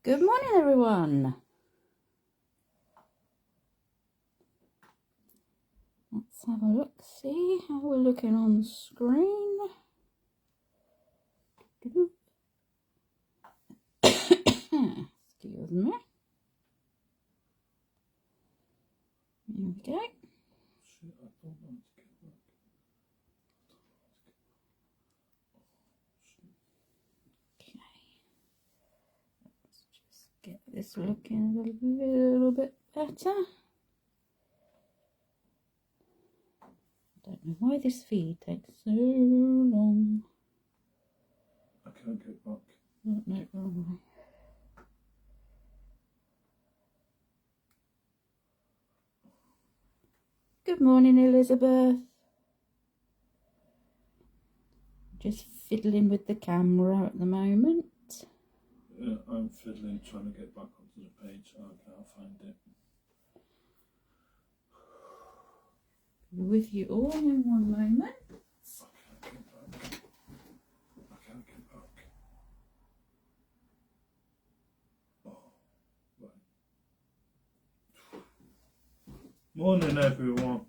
Good morning, everyone. Let's have a look, see how we're looking on screen. Excuse me. Here we go. Okay. Let's just get this looking a little bit better. I don't know why this feed takes so long. I can't get back. Oh, no, wrong way. Good morning, Elizabeth. Just fiddling with the camera at the moment. Yeah, I'm fiddling trying to get back onto the page. I can't find it. With you all in one moment. I can't get back. I can't get back. Oh, right. Morning, everyone.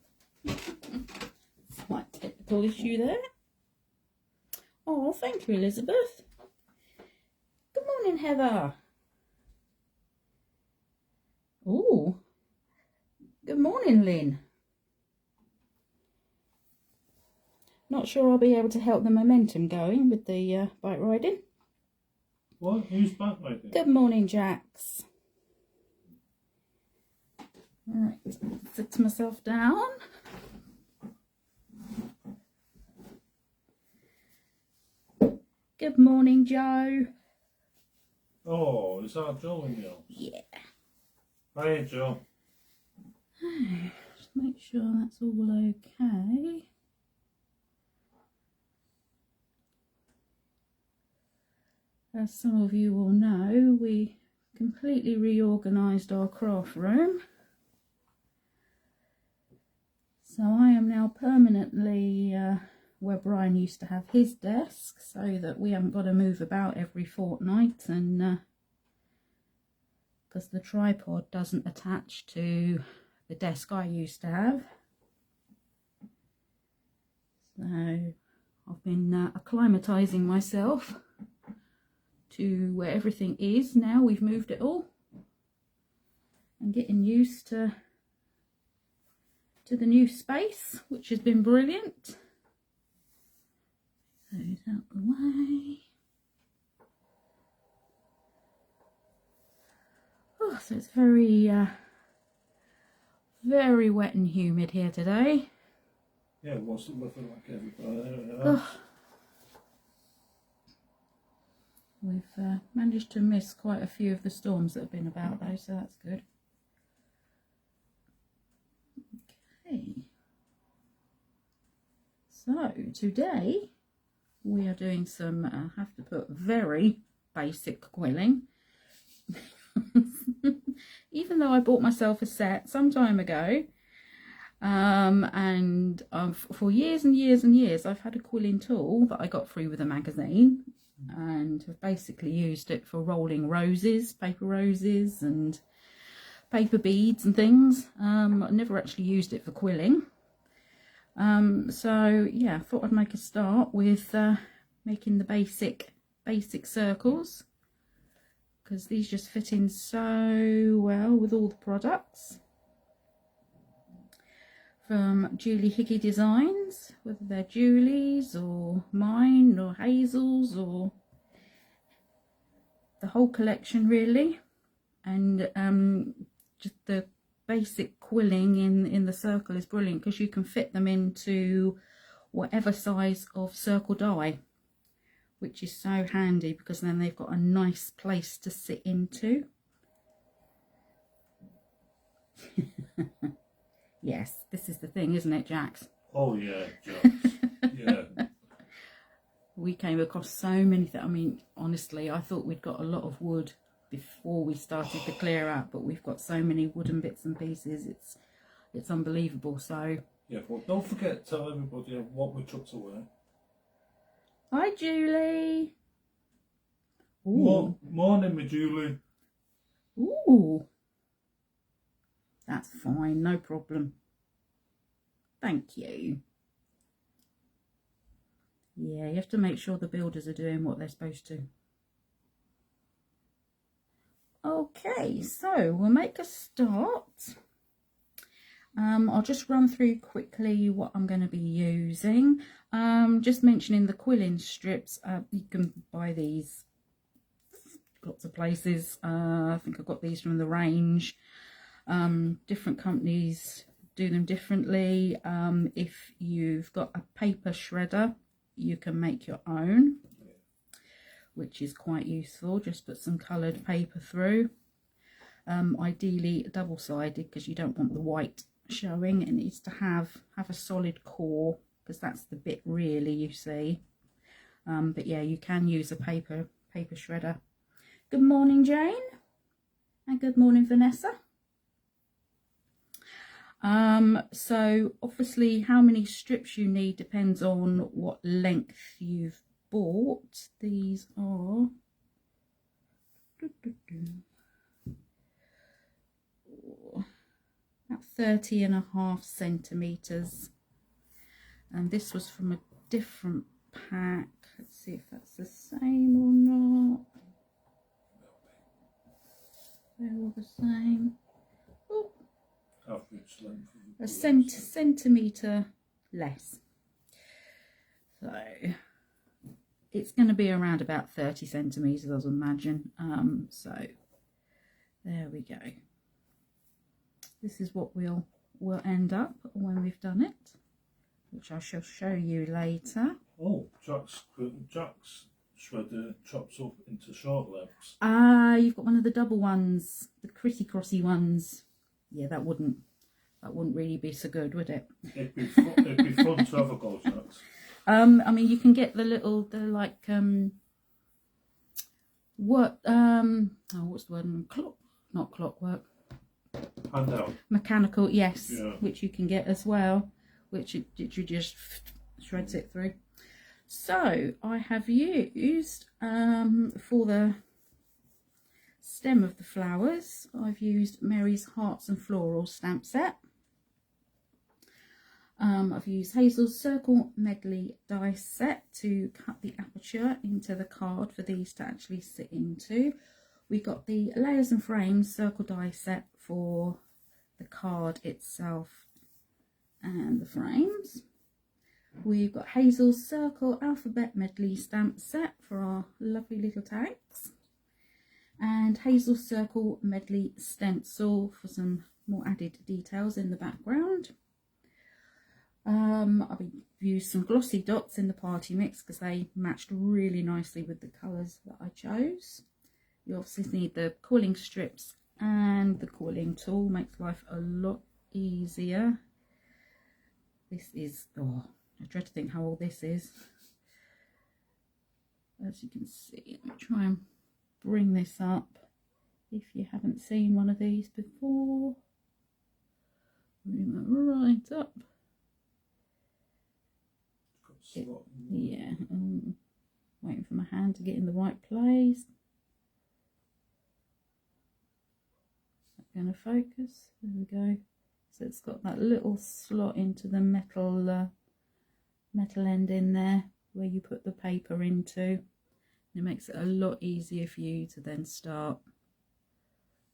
Slight technical issue there. Oh, thank you, Elizabeth. Good morning, Heather. Oh, good morning, Lynn. Not sure I'll be able to help the momentum going with the bike riding. What? Who's back riding? Good morning, Jax. Right, sit myself down. Good morning, Joe. Oh, is that Joe in yours? Yeah. Hi, Joe. Just make sure that's all okay. As some of you will know, we completely reorganised our craft room. So I am now permanently where Brian used to have his desk, so that we haven't got to move about every fortnight, and because the tripod doesn't attach to the desk I used to have. So I've been acclimatising myself to where everything is now. We've moved it all and getting used to the new space, which has been brilliant. Those out the way. Oh, so it's very very wet and humid here today. Yeah, what's the weather like everybody? Oh. We've managed to miss quite a few of the storms that have been about though, so that's good. Okay. So today we are doing some, I have to put, very basic quilling. Even though I bought myself a set some time ago, and for years and years and years I've had a quilling tool that I got free with a magazine, and have basically used it for rolling roses, paper roses and paper beads and things. I never actually used it for quilling. So yeah, I thought I'd make a start with making the basic circles, because these just fit in so well with all the products from Julie Hickey Designs, whether they're Julie's or mine or Hazel's or the whole collection really. And just the basic quilling in the circle is brilliant, because you can fit them into whatever size of circle die, which is so handy because then they've got a nice place to sit into. Yes, this is the thing, isn't it, Jax? Oh yeah, Joe. Yeah. We came across so many things. I mean, honestly, I thought we'd got a lot of wood before we started to clear out, but we've got so many wooden bits and pieces. It's unbelievable. So Yeah, well, don't forget to tell everybody what we took to work. hi, Julie. Ooh. Morning, my Julie. Ooh, that's fine, no problem. Thank you. Yeah, you have to make sure the builders are doing what they're supposed to. Okay, so we'll make a start. I'll just run through quickly what I'm going to be using. Just mentioning the quilling strips. You can buy these lots of places. I think I got these from the range. Different companies do them differently. If you've got a paper shredder, you can make your own, which is quite useful. Just put some coloured paper through. Ideally double-sided, because you don't want the white showing. It needs to have a solid core, because that's the bit really you see. But yeah, you can use a paper shredder. Good morning, Jane, and good morning, Vanessa. So obviously how many strips you need depends on what length you've bought. These are about 30.5 centimetres, and this was from a different pack. Let's see if that's the same or not. They're all the same. Oh. Average length A centimetre less. So it's going to be around about 30 centimetres, I imagine. So there we go. This is what we'll end up when we've done it, which I shall show you later. Oh, Jack's shredder chops up into short lengths. Ah, you've got one of the double ones, the crossy ones. Yeah, that wouldn't really be so good, would it? It'd be fun to have a go, Jack's. I mean, you can get what's the word? Not clockwork. Handout. Mechanical, yes, yeah. Which you can get as well, which you just shreds it through. So I have used for the stem of the flowers, I've used Mary's Hearts and Floral stamp set. I've used Hazel's Circle Medley die set to cut the aperture into the card for these to actually sit into. We got the Layers and Frames circle die set for the card itself and the frames. We've got Hazel's Circle Alphabet Medley stamp set for our lovely little tags, and Hazel's Circle Medley stencil for some more added details in the background. I've used some glossy dots in the party mix because they matched really nicely with the colours that I chose. You obviously need the quilling strips and the quilling tool, makes life a lot easier. This is, oh, I dread to think how old this is. As you can see, let me try and bring this up if you haven't seen one of these before. Bring that right up. Yeah, waiting for my hand to get in the right place. Is that going to focus? There we go. So it's got that little slot into the metal end in there where you put the paper into. And it makes it a lot easier for you to then start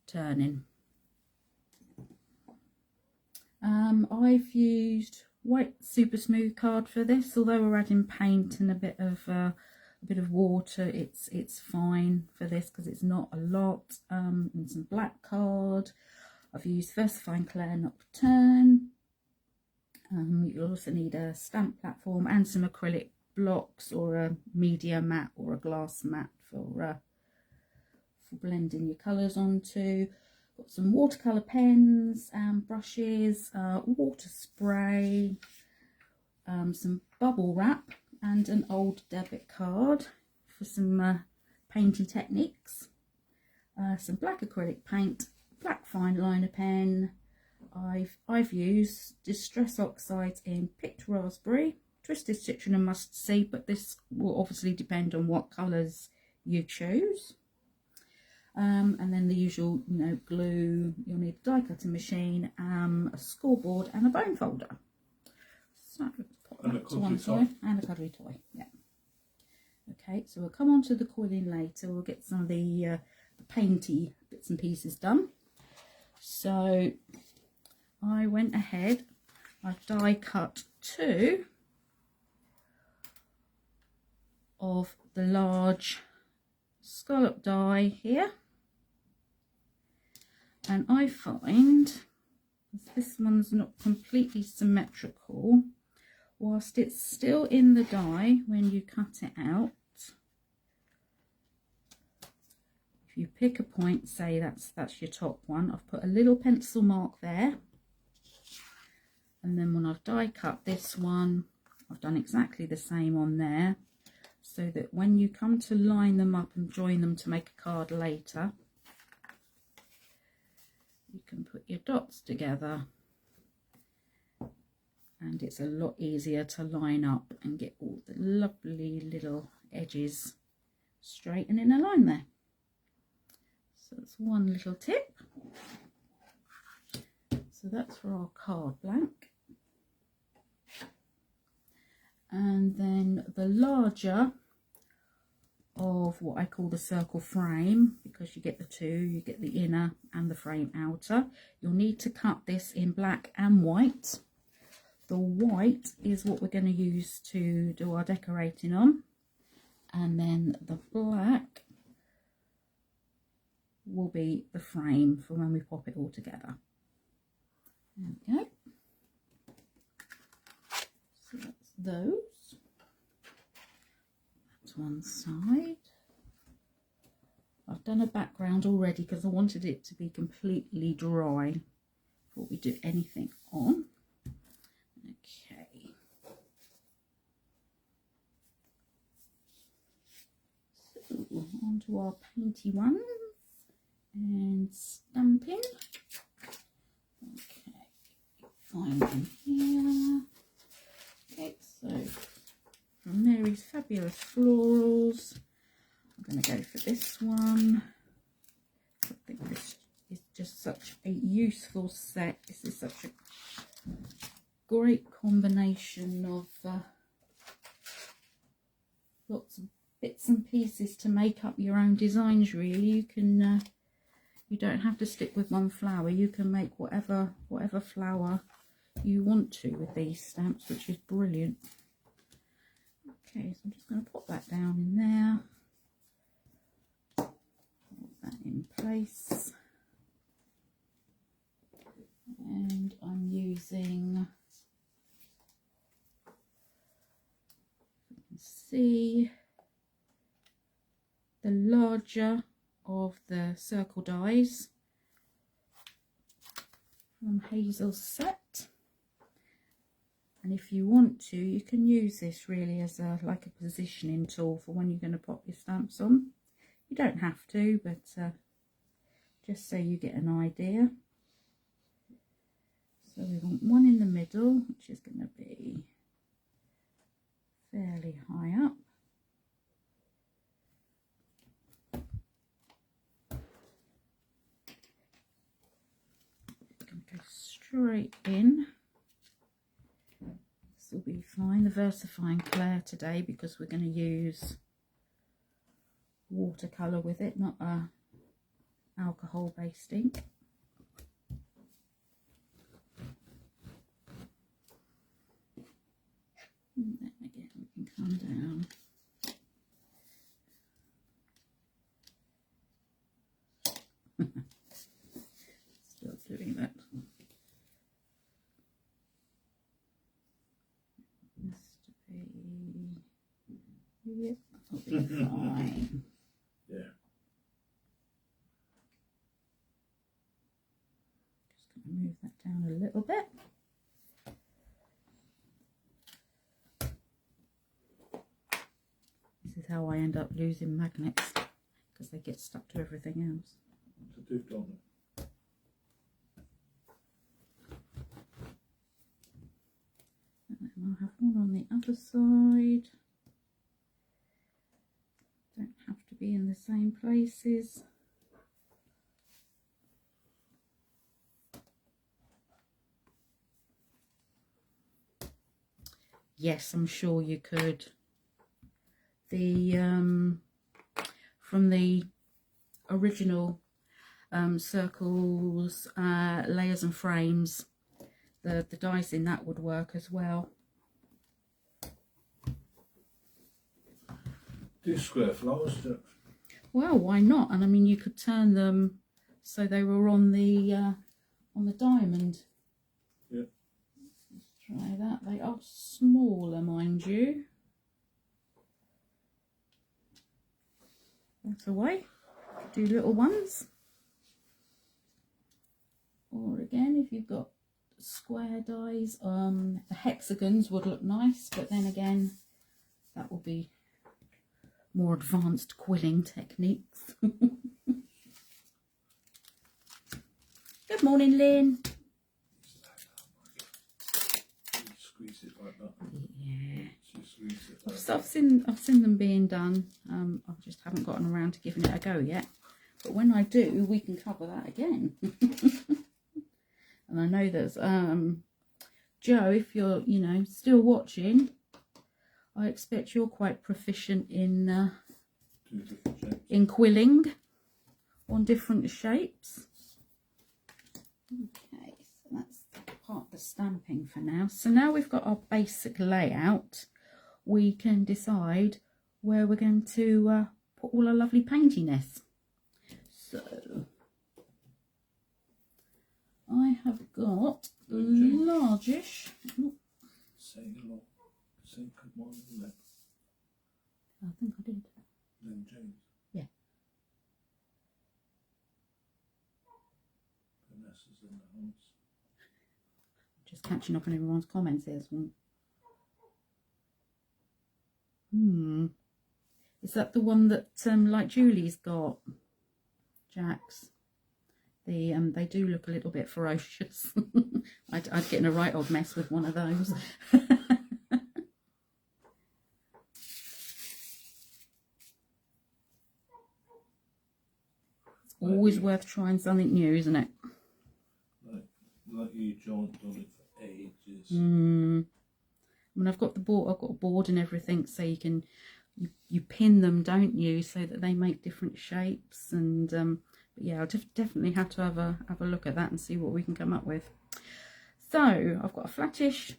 turning. I've used white super smooth card for this, although we're adding paint and a bit of water, it's fine for this because it's not a lot. And some black card. I've used Versifying Clair Nocturne. You'll also need a stamp platform and some acrylic blocks or a media mat or a glass mat for blending your colours onto. Got some watercolour pens and brushes, water spray, some bubble wrap and an old debit card for some painty techniques, some black acrylic paint, black fine liner pen. I've used Distress Oxides in Picked Raspberry, Twisted Citron and Mustard Seed, but this will obviously depend on what colours you choose. and then the usual, you know, glue. You'll need a die cutting machine, a scoreboard and a bone folder. So pop that to one side, and a cuddly toy. Yeah. Okay, so we'll come on to the quilling later. We'll get some of the painty bits and pieces done. So I went ahead, I've die cut 2 of the large scallop die here, and I find this one's not completely symmetrical. Whilst it's still in the die when you cut it out, if you pick a point, say that's your top one, I've put a little pencil mark there, and then when I've die cut this one, I've done exactly the same on there, so that when you come to line them up and join them to make a card later, you can put your dots together, and it's a lot easier to line up and get all the lovely little edges straight and in a line there. So that's one little tip. So that's for our card blank. And then the larger of what I call the circle frame, because you get the two, you get the inner and the frame outer. You'll need to cut this in black and white. The white is what we're going to use to do our decorating on, and then the black will be the frame for when we pop it all together. There we go. So that's those. That's one side. I've done a background already because I wanted it to be completely dry before we do anything on. Okay. So on to our painty ones and stamping. Okay, find them here. Okay, so from Mary's Fabulous Florals, I'm going to go for this one. I think this is just such a useful set. This is such a great combination of lots of bits and pieces to make up your own designs. Really, you can you don't have to stick with one flower. You can make whatever flower you want to with these stamps, which is brilliant. Okay, so I'm just going to pop that down in there, put that in place, and I'm using, you can see, the larger of the circle dies from Hazel's set. And if you want to, you can use this really as a like a positioning tool for when you're going to pop your stamps on. You don't have to, but just so you get an idea. So we want one in the middle, which is going to be fairly high up. Going to go straight in. This will be fine. The VersaFine Clair today, because we're going to use watercolour with it, not a alcohol based ink. And then again we can come down. Still doing that. Yep, that'll be fine. Yeah. Just going to move that down a little bit. This is how I end up losing magnets, because they get stuck to everything else. So do done it. And then I'll have one on the other side. Don't have to be in the same places. Yes, I'm sure you could. The from the original circles, layers and frames, the dies in that would work as well. Do square flowers, Jack? Well, why not? And I mean, you could turn them so they were on the diamond. Yeah. Let's try that. They are smaller, mind you. That's away. Do little ones. Or again, if you've got square dies, the hexagons would look nice, but then again, that will be more advanced quilling techniques. Good morning, Lynn. Squeeze it like that. Yeah. Squeeze it like So I've seen them being done. I just haven't gotten around to giving it a go yet. But when I do, we can cover that again. And I know there's Joe, if you're still watching, I expect you're quite proficient in quilling on different shapes. Okay, so that's part of the stamping for now. So now we've got our basic layout, we can decide where we're going to put all our lovely paintiness. So I have got largish. Say hello. Say good morning, Lynn. I think I did. Lynn James. Yeah. Vanessa's in the house. Just catching up on everyone's comments here. Is that the one that like Julie's got? Jack's. They do look a little bit ferocious. I'd get in a right old mess with one of those. It's always worth trying something new, isn't it? Like you, John, done it for ages. I mean, I've got the board. I've got a board and everything, so you can you pin them, don't you, so that they make different shapes. And but yeah, I'll definitely have to have a look at that and see what we can come up with. So I've got a flattish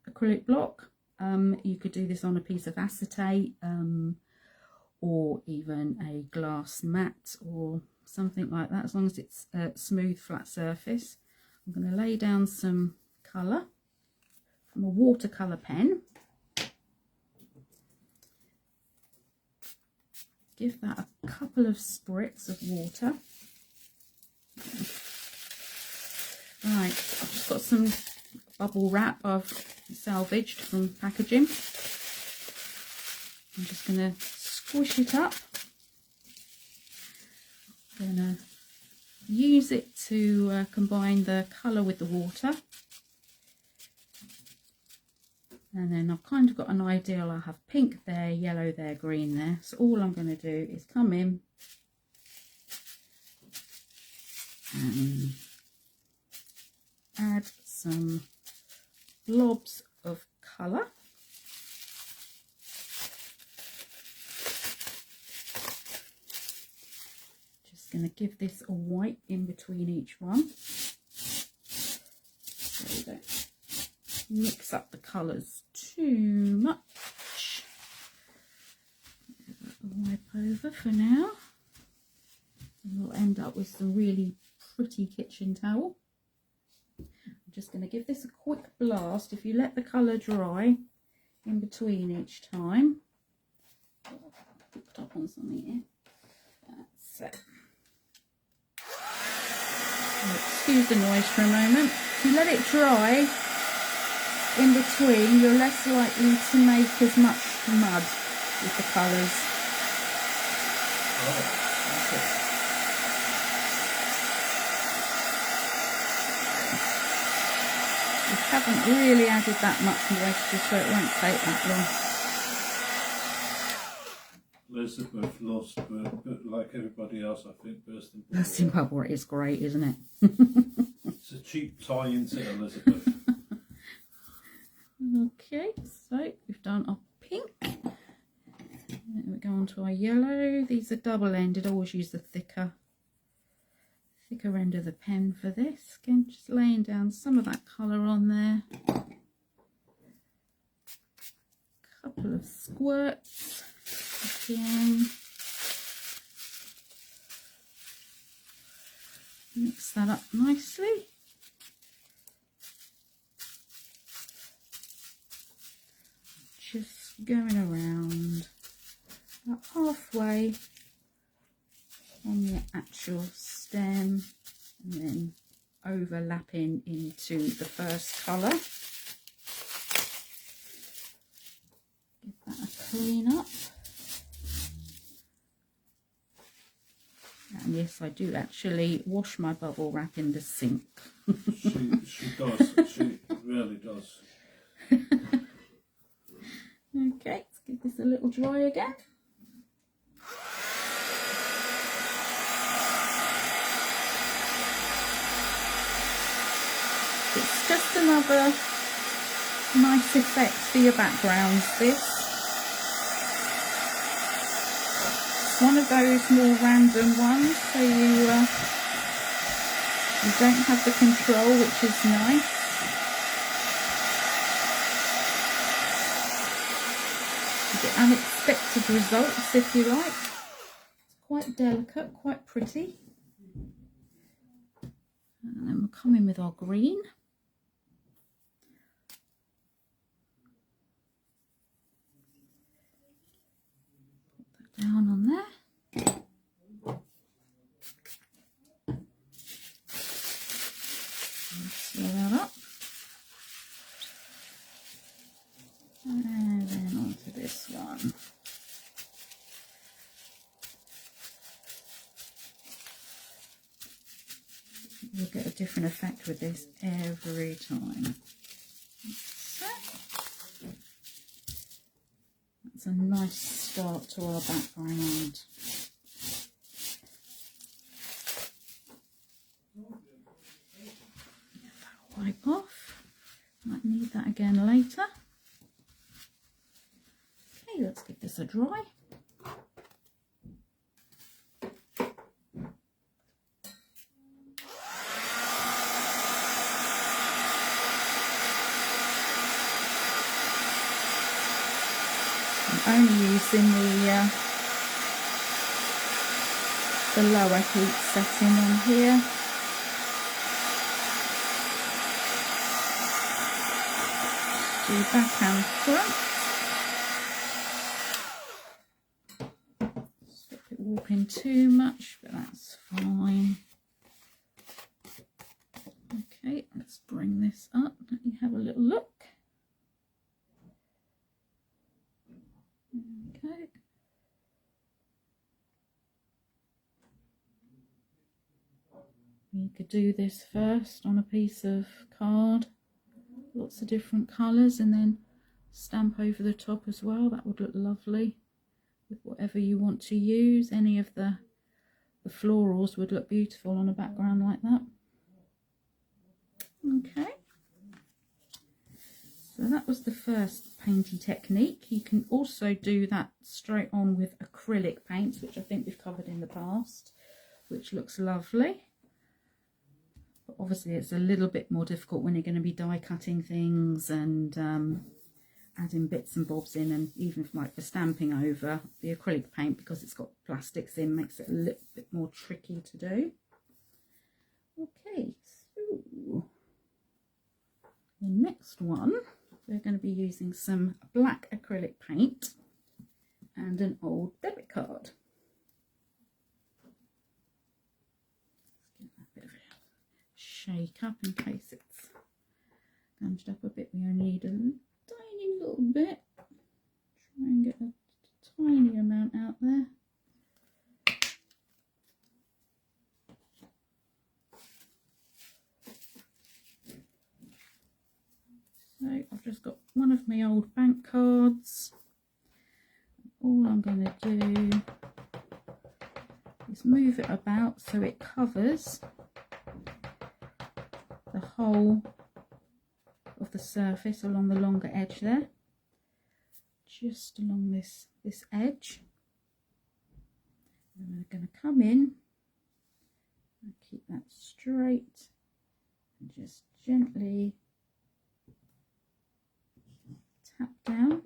acrylic block. You could do this on a piece of acetate, or even a glass mat or something like that, as long as it's a smooth flat surface. I'm going to lay down some colour from a watercolour pen. Give that a couple of spritz of water. Right, I've just got some bubble wrap I've salvaged from packaging. I'm just going to squish it up. I'm going to use it to combine the colour with the water. And then I've kind of got an idea. I'll have pink there, yellow there, green there. So all I'm going to do is come in and add some blobs of colour. Just going to give this a white in between each one, so we don't mix up the colours too much. Wipe over for now, and we'll end up with some really pretty kitchen towel. I'm just going to give this a quick blast. If you let the colour dry in between each time, picked up on something here. That's it. Excuse the noise for a moment. If you let it dry in between, you're less likely to make as much mud with the colours. Oh, okay. We haven't really added that much moisture, so it won't take that long. Elizabeth lost, but like everybody else, I think bursting bubble. Bursting bubble wrap is great, isn't it? It's a cheap tie into Elizabeth. Okay, so we've done our pink. Then we go on to our yellow. These are double-ended. I always use the thicker end of the pen for this. Again, just laying down some of that colour on there. Couple of squirts again. Mix that up nicely. Just going around about halfway on the actual stem and then overlapping into the first colour. Give that a clean up. And yes, I do actually wash my bubble wrap in the sink. She does. She really does. Okay, let's give this a little dry again. It's just another nice effect for your backgrounds, this. It's one of those more random ones, so you don't have the control, which is nice. You get unexpected results, if you like. It's quite delicate, quite pretty. And then we'll come in with our green. Put that down on there. Swirl that up. And then onto this one. You'll get a different effect with this every time. So, that's a nice start to our background. Wipe off. Might need that again later. Okay, let's give this a dry. I'm only using the lower heat setting on here. Do back and front. Stop it warping too much, but that's fine. Okay, let's bring this up. Let me have a little look. Okay. You could do this first on a piece of card. Lots of different colours, and then stamp over the top as well. That would look lovely with whatever you want to use. Any of the florals would look beautiful on a background like that. Okay, so that was the first painting technique. You can also do that straight on with acrylic paints, which I think we've covered in the past, which looks lovely. But obviously it's a little bit more difficult when you're going to be die cutting things and adding bits and bobs in, and even like for stamping over the acrylic paint, because it's got plastics in, makes it a little bit more tricky to do. Okay, so the next one, we're going to be using some black acrylic paint and an old debit card. Shake up in case it's ganched up a bit. We only need a tiny little bit. Try and get a tiny amount out there. So I've just got one of my old bank cards. All I'm going to do is move it about so it covers the whole of the surface along the longer edge there, just along this edge. And we're going to come in and keep that straight and just gently tap down.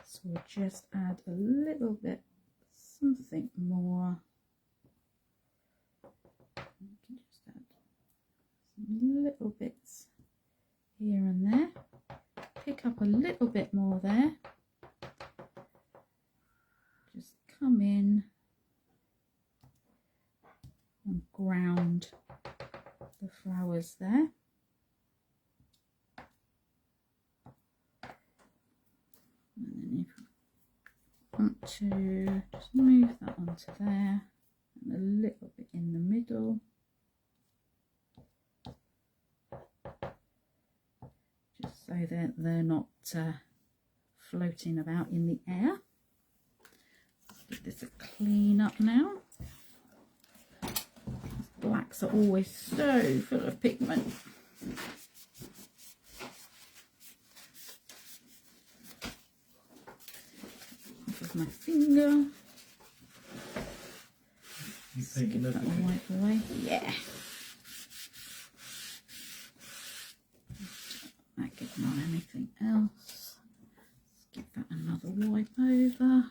So we'll just add a little bit, something more. You can just add some little bits here and there. Pick up a little bit more there. Just come in and ground the flowers there. And then if you want to just move that onto there and a little bit in the middle. Just so that they're not floating about in the air. Let's give this a clean up now. Blacks are always so full of pigment. With my finger. You painting Get that everything? wipe away. Yeah. Not getting on anything else. Let's give that another wipe over.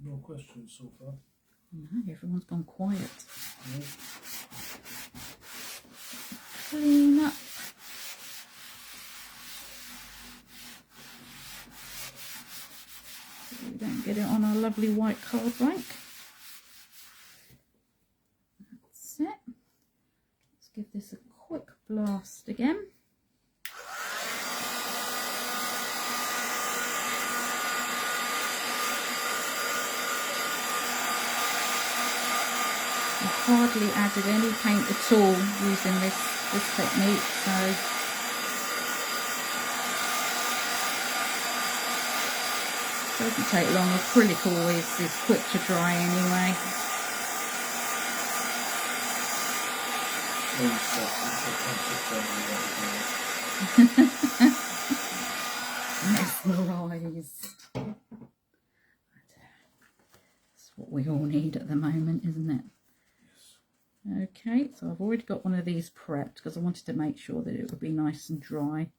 No questions so far. No, everyone's gone quiet. No. Clean up. So we don't get it on our lovely white card blank. That's it. Let's give this a quick blast again. Hardly added any paint at all using this technique, so it doesn't take long. Acrylic always is quick to dry anyway. Mesmerised. That's what we all need at the moment, isn't it? Okay, so I've already got one of these prepped because I wanted to make sure that it would be nice and dry.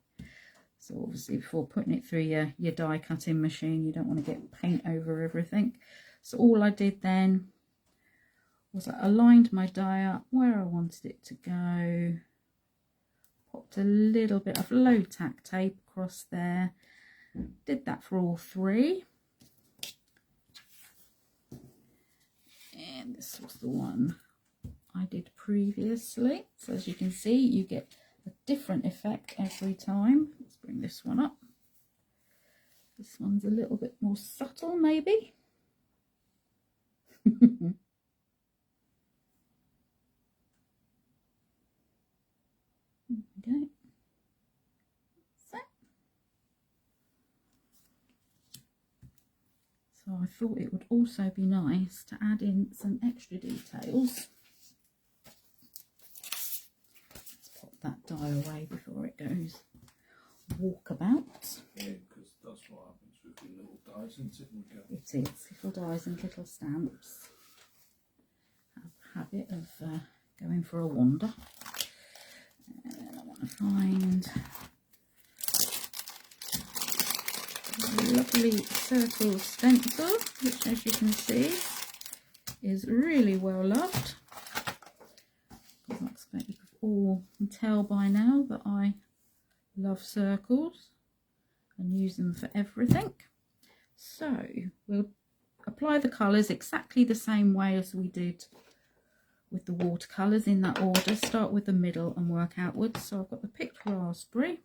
So obviously before putting it through your die cutting machine, you don't want to get paint over everything. So all I did then was I aligned my die up where I wanted it to go. Popped a little bit of low tack tape across there. Did that for all three. And this was the one I did previously. So as you can see, you get a different effect every time. Let's bring this one up. This one's a little bit more subtle, maybe. Okay. So I thought it would also be nice to add in some extra details. That die away before it goes walkabout. Yeah, because that's what happens with the little dies, isn't it? It is, little dies and little stamps have a habit of going for a wander. And I want to find a lovely circle stencil, which as you can see is really well loved. I expect you all can tell by now that I love circles and use them for everything. So we'll apply the colours exactly the same way as we did with the watercolours, in that order. Start with the middle and work outwards. So I've got the picked raspberry.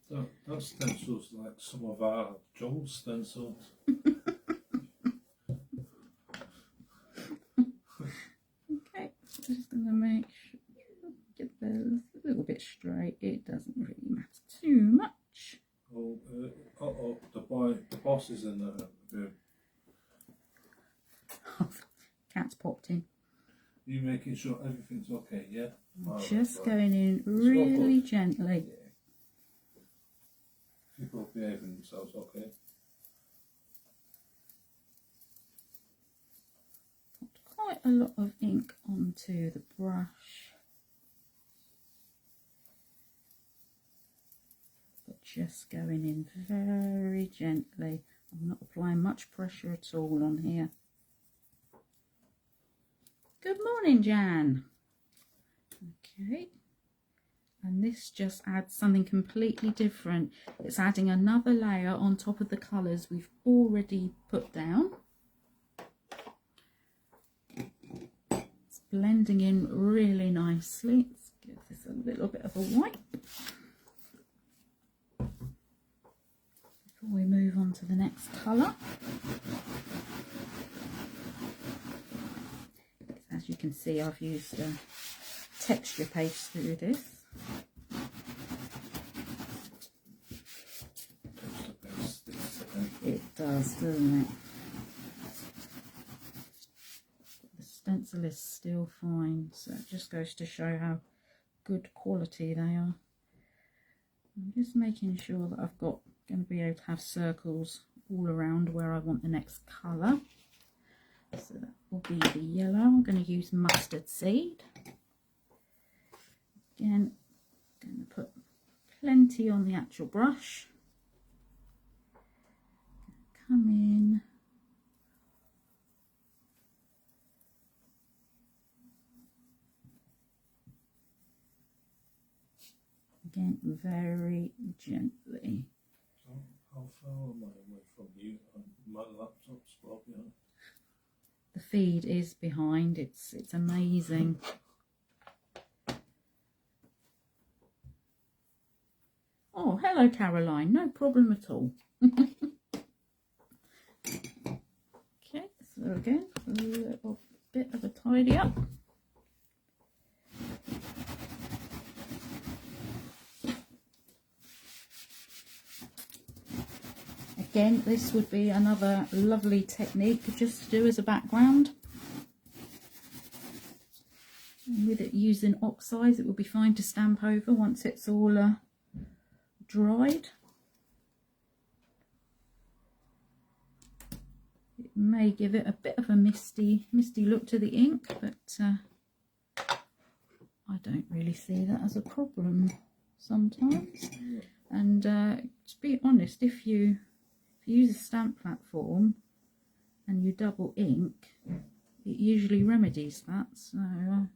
That stencil's like some of our Joel's stencils. Okay, so I'm just going to make sure get those a little bit straight. It doesn't really matter too much. Oh, the boss is in the Cat's popped in. You making sure everything's okay, yeah? Just going in really gently. Yeah. People behaving themselves okay. Put quite a lot of ink onto the brush. But just going in very gently. I'm not applying much pressure at all on here. Good morning, Jan. Okay. And this just adds something completely different. It's adding another layer on top of the colours we've already put down. It's blending in really nicely. Let's give this a little bit of a wipe before we move on to the next colour. As you can see, I've used a texture paste through this. It does, doesn't it? The stencil is still fine, so it just goes to show how good quality they are. I'm just making sure that I've got going to be able to have circles all around where I want the next colour. So that will be the yellow. I'm going to use mustard seed. Again, I'm going to put plenty on the actual brush. Come in. Again, very gently. How far am I away from you? My laptop's well behind. The feed is behind. It's amazing. Oh, hello, Caroline. No problem at all. Okay, so again, a little bit of a tidy up. Again, this would be another lovely technique just to do as a background. And with it using oxides, it will be fine to stamp over once it's all dried. It may give it a bit of a misty look to the ink, but I don't really see that as a problem sometimes. And to be honest, if you use a stamp platform and you double ink, it usually remedies that. So now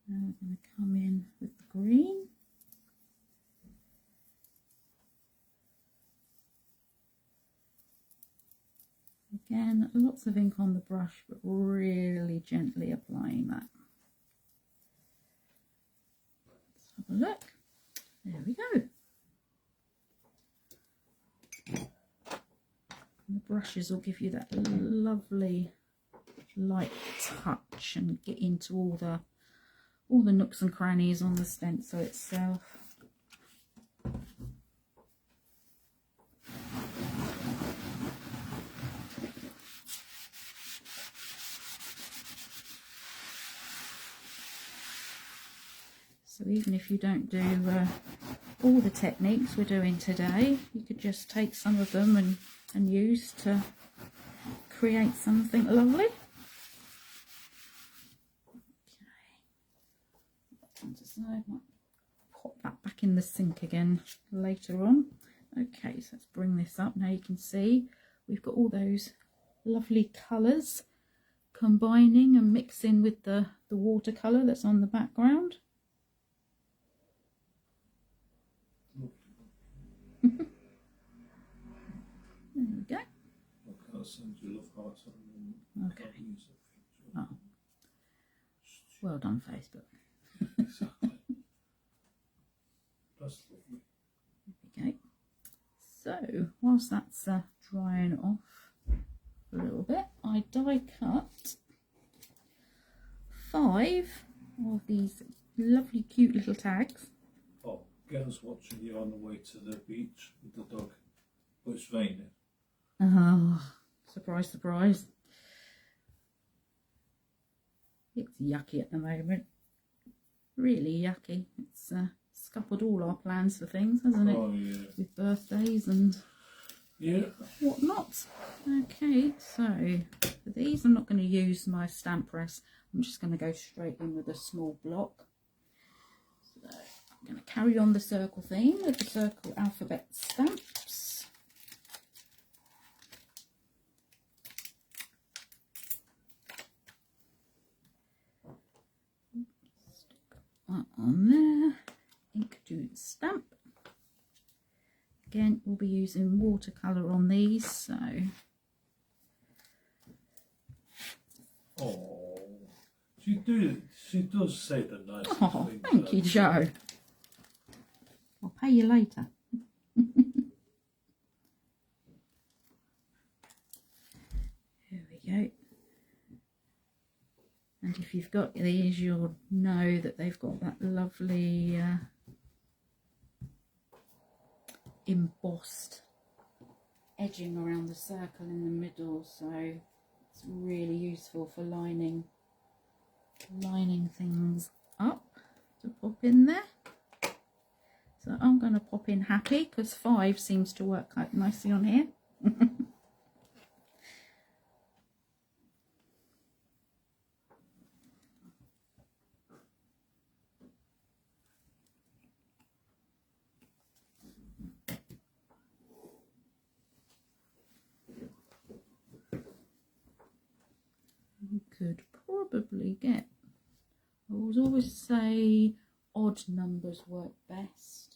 we're going to come in with the green. Again, lots of ink on the brush, but really gently applying that. Let's have a look. There we go. And the brushes will give you that lovely light touch and get into all the nooks and crannies on the stencil itself. So even if you don't do all the techniques we're doing today, you could just take some of them and use to create something lovely. Okay, might pop that back in the sink again later on. Okay, so let's bring this up. Now you can see we've got all those lovely colours combining and mixing with the watercolour that's on the background. There we go. Okay, I'll send you love hearts on Okay. Oh. Well done, Facebook. Exactly. That's lovely. There we go. So, whilst that's drying off a little bit, I die cut 5 of these lovely cute little tags. Oh, girls watching you on the way to the beach with the dog, but it's raining. Oh, surprise, surprise. It's yucky at the moment. Really yucky. It's scuppered all our plans for things, hasn't it? Oh yeah. With birthdays and whatnot. Okay, so for these I'm not going to use my stamp press. I'm just going to go straight in with a small block. So I'm going to carry on the circle theme with the circle alphabet stamps. Stick that on there. Ink to stamp. Again, we'll be using watercolour on these, so. Oh, she does say the nicest Oh, things. thank you, Joe. I'll pay you later. Here we go. And if you've got these, you'll know that they've got that lovely embossed edging around the circle in the middle, so it's really useful for lining things up to pop in there. So I'm going to pop in happy because 5 seems to work quite nicely on here. You could probably get, I would always say odd numbers work best.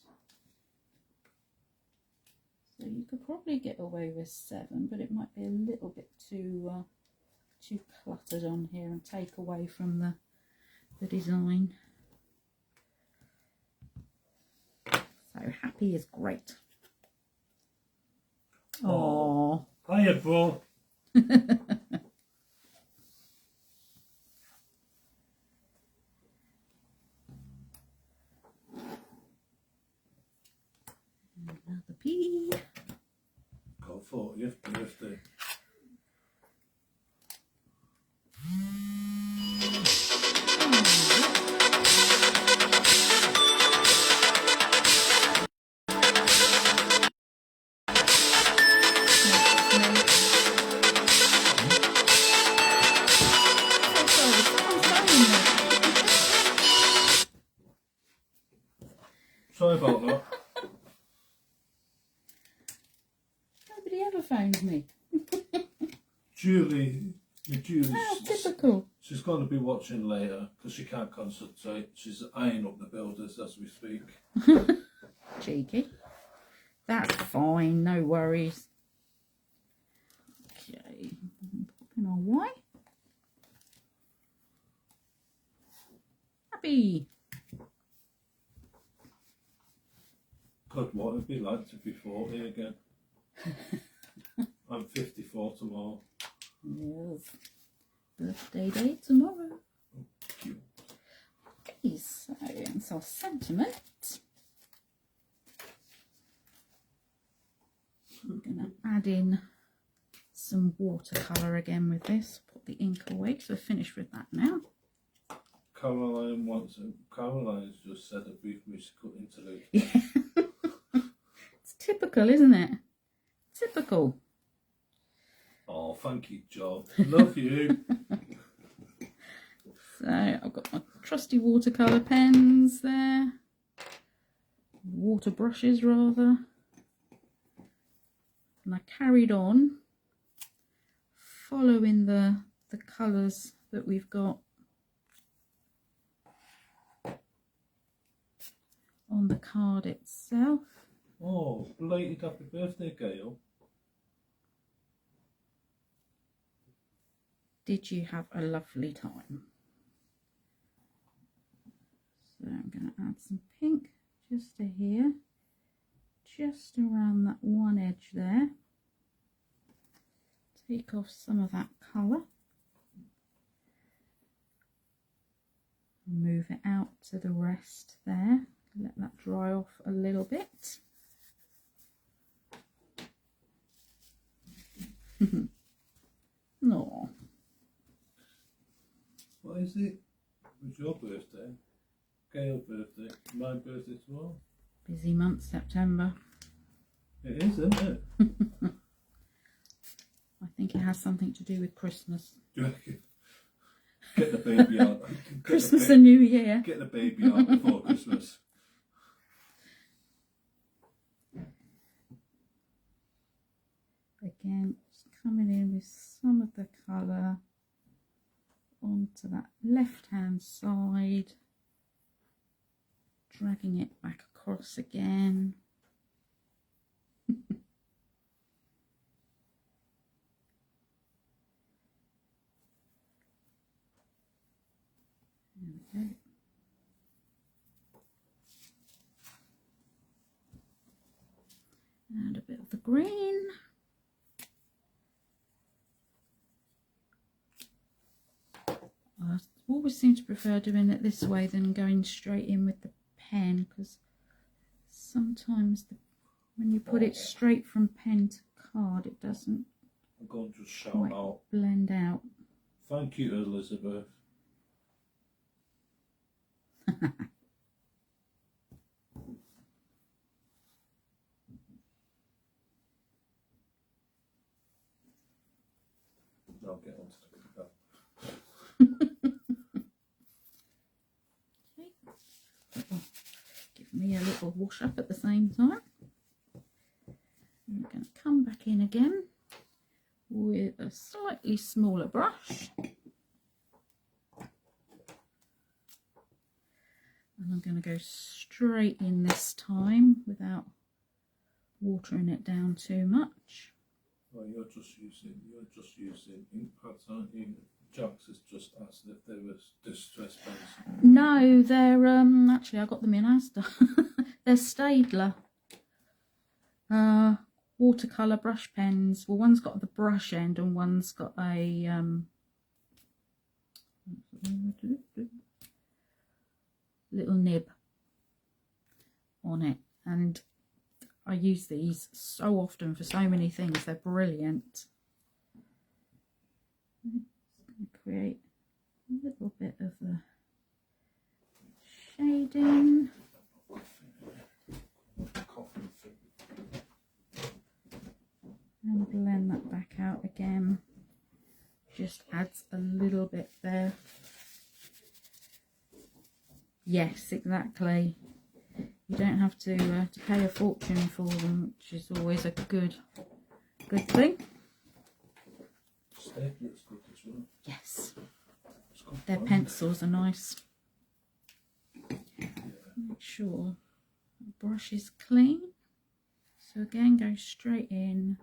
So you could probably get away with 7, but it might be a little bit too cluttered on here and take away from the design. So happy is great. Oh, Hiya, bro. another pea. Got 40th birthday. Sorry about that. Nobody ever phones me. Julie's How typical. she's going to be watching later because she can't concentrate. She's eyeing up the builders as we speak. Cheeky. That's fine, no worries. Okay, popping our white. Happy. God, what would it be like to be 40 again? I'm 54 tomorrow. Yes. Birthday day tomorrow. Cute. Okay, so it's our sentiment. I'm going to add in some watercolour again with this. Put the ink away because we're finished with that now. Caroline's just said a brief musical interlude. Yeah. It's typical, isn't it? Typical. Oh, thank you, Joe. Love you. So I've got my trusty watercolour pens there. Water brushes rather. And I carried on following the colours that we've got on the card itself. Oh, belated happy birthday, Gail. Did you have a lovely time? So I'm going to add some pink just to here, just around that one edge there. Take off some of that colour. Move it out to the rest there. Let that dry off a little bit. No. What is it? birthday? My birthday tomorrow. Busy month, September. It is, isn't it? I think it has something to do with Christmas. Do you reckon? Get the baby out. Christmas and New Year. Get the baby out before Christmas. Again, just coming in with some of the colour onto that left hand side, dragging it back across again. There we go. And a bit of the green. I always seem to prefer doing it this way than going straight in with the pen, because sometimes when you put it straight from pen to card, it doesn't I'm going to shout quite out. blend out. Thank you, Elizabeth. I'll get on to the paper. Okay. Give me a little wash up at the same time. And we're going to come back in again with a slightly smaller brush. And I'm going to go straight in this time without watering it down too much. Well, you're just using ink pads, aren't you? Jax has just asked if there was distress pens. No, they're actually I got them in Asda. They're Staedtler watercolour brush pens. Well, one's got the brush end and one's got a little nib on it, and I use these so often for so many things. They're brilliant. Create a little bit of the shading. And blend that back out again. Just adds a little bit there. Yes, exactly. You don't have to pay a fortune for them, which is always a good thing. Step looks good as well. Yes. Their pencils are nice. Make sure the brush is clean. So again, go straight in.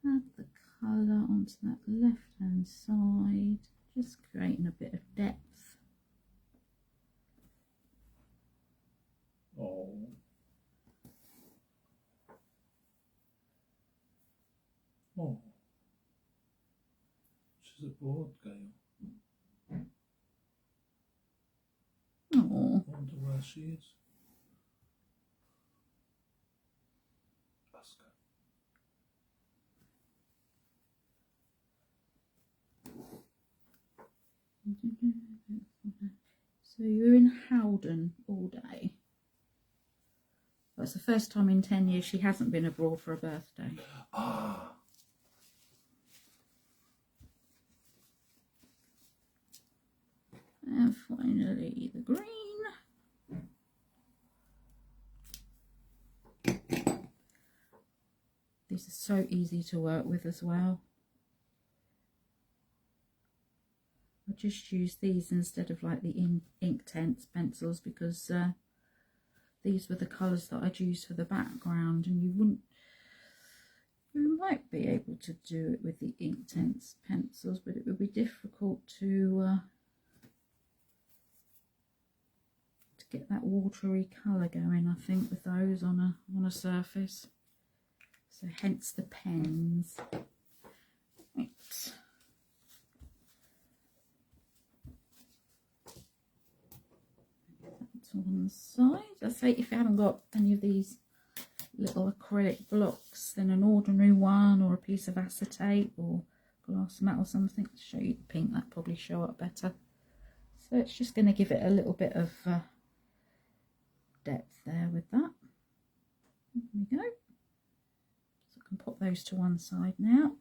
Add the colour onto that left hand side, just creating a bit of depth. Oh. Oh. She's a bored girl. Oh, I wonder where she is. Ask her. so you're in Howden all day. That's the first time in 10 years she hasn't been abroad for a birthday. Ah. And finally the green. These are so easy to work with as well. I just use these instead of like the Inktense pencils, because these were the colours that I'd use for the background, and you might be able to do it with the Inktense pencils, but it would be difficult to get that watery colour going, I think, with those on a surface. So hence the pens. Right. To one side. I say, if you haven't got any of these little acrylic blocks, then an ordinary one or a piece of acetate or glass mat or something to show you the pink, that probably show up better. So it's just going to give it a little bit of depth there with that. There we go. So I can pop those to one side now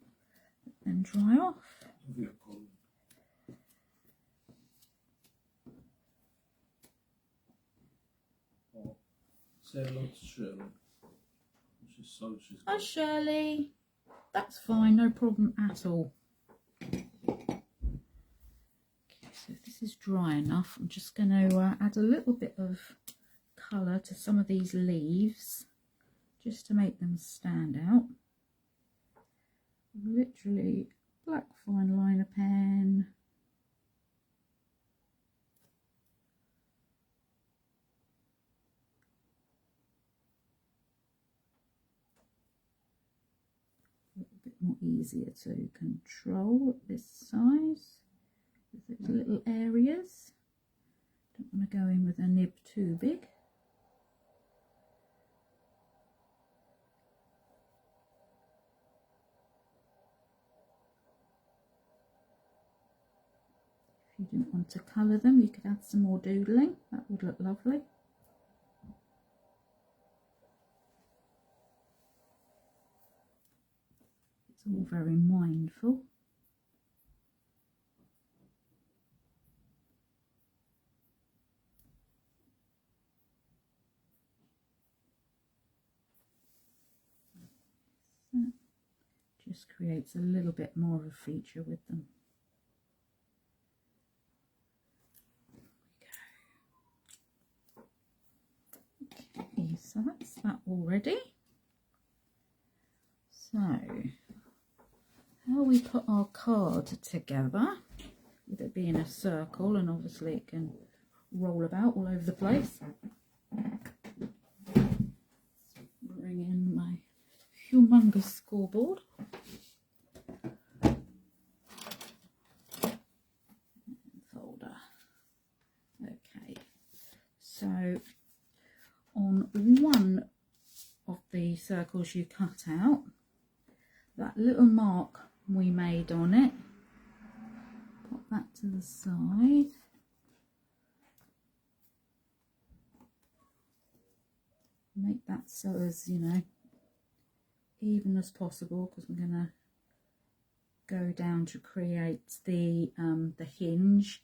and dry off. Say hello to Shirley. Hi Shirley. That's fine, no problem at all. Okay, so if this is dry enough, I'm just going to add a little bit of colour to some of these leaves just to make them stand out. Literally black fine liner pen. A little bit more easier to control at this size with those little areas. Don't want to go in with a nib too big. If you didn't want to colour them, you could add some more doodling. That would look lovely. It's all very mindful. That just creates a little bit more of a feature with them. Okay, so that's that already. So, how we put our card together, with it being a circle, and obviously it can roll about all over the place. Bring in my humongous scoreboard. Folder. Okay, so on one of the circles you cut out, that little mark we made on it, pop that to the side. Make that so as, you know, even as possible, because we're going to go down to create the hinge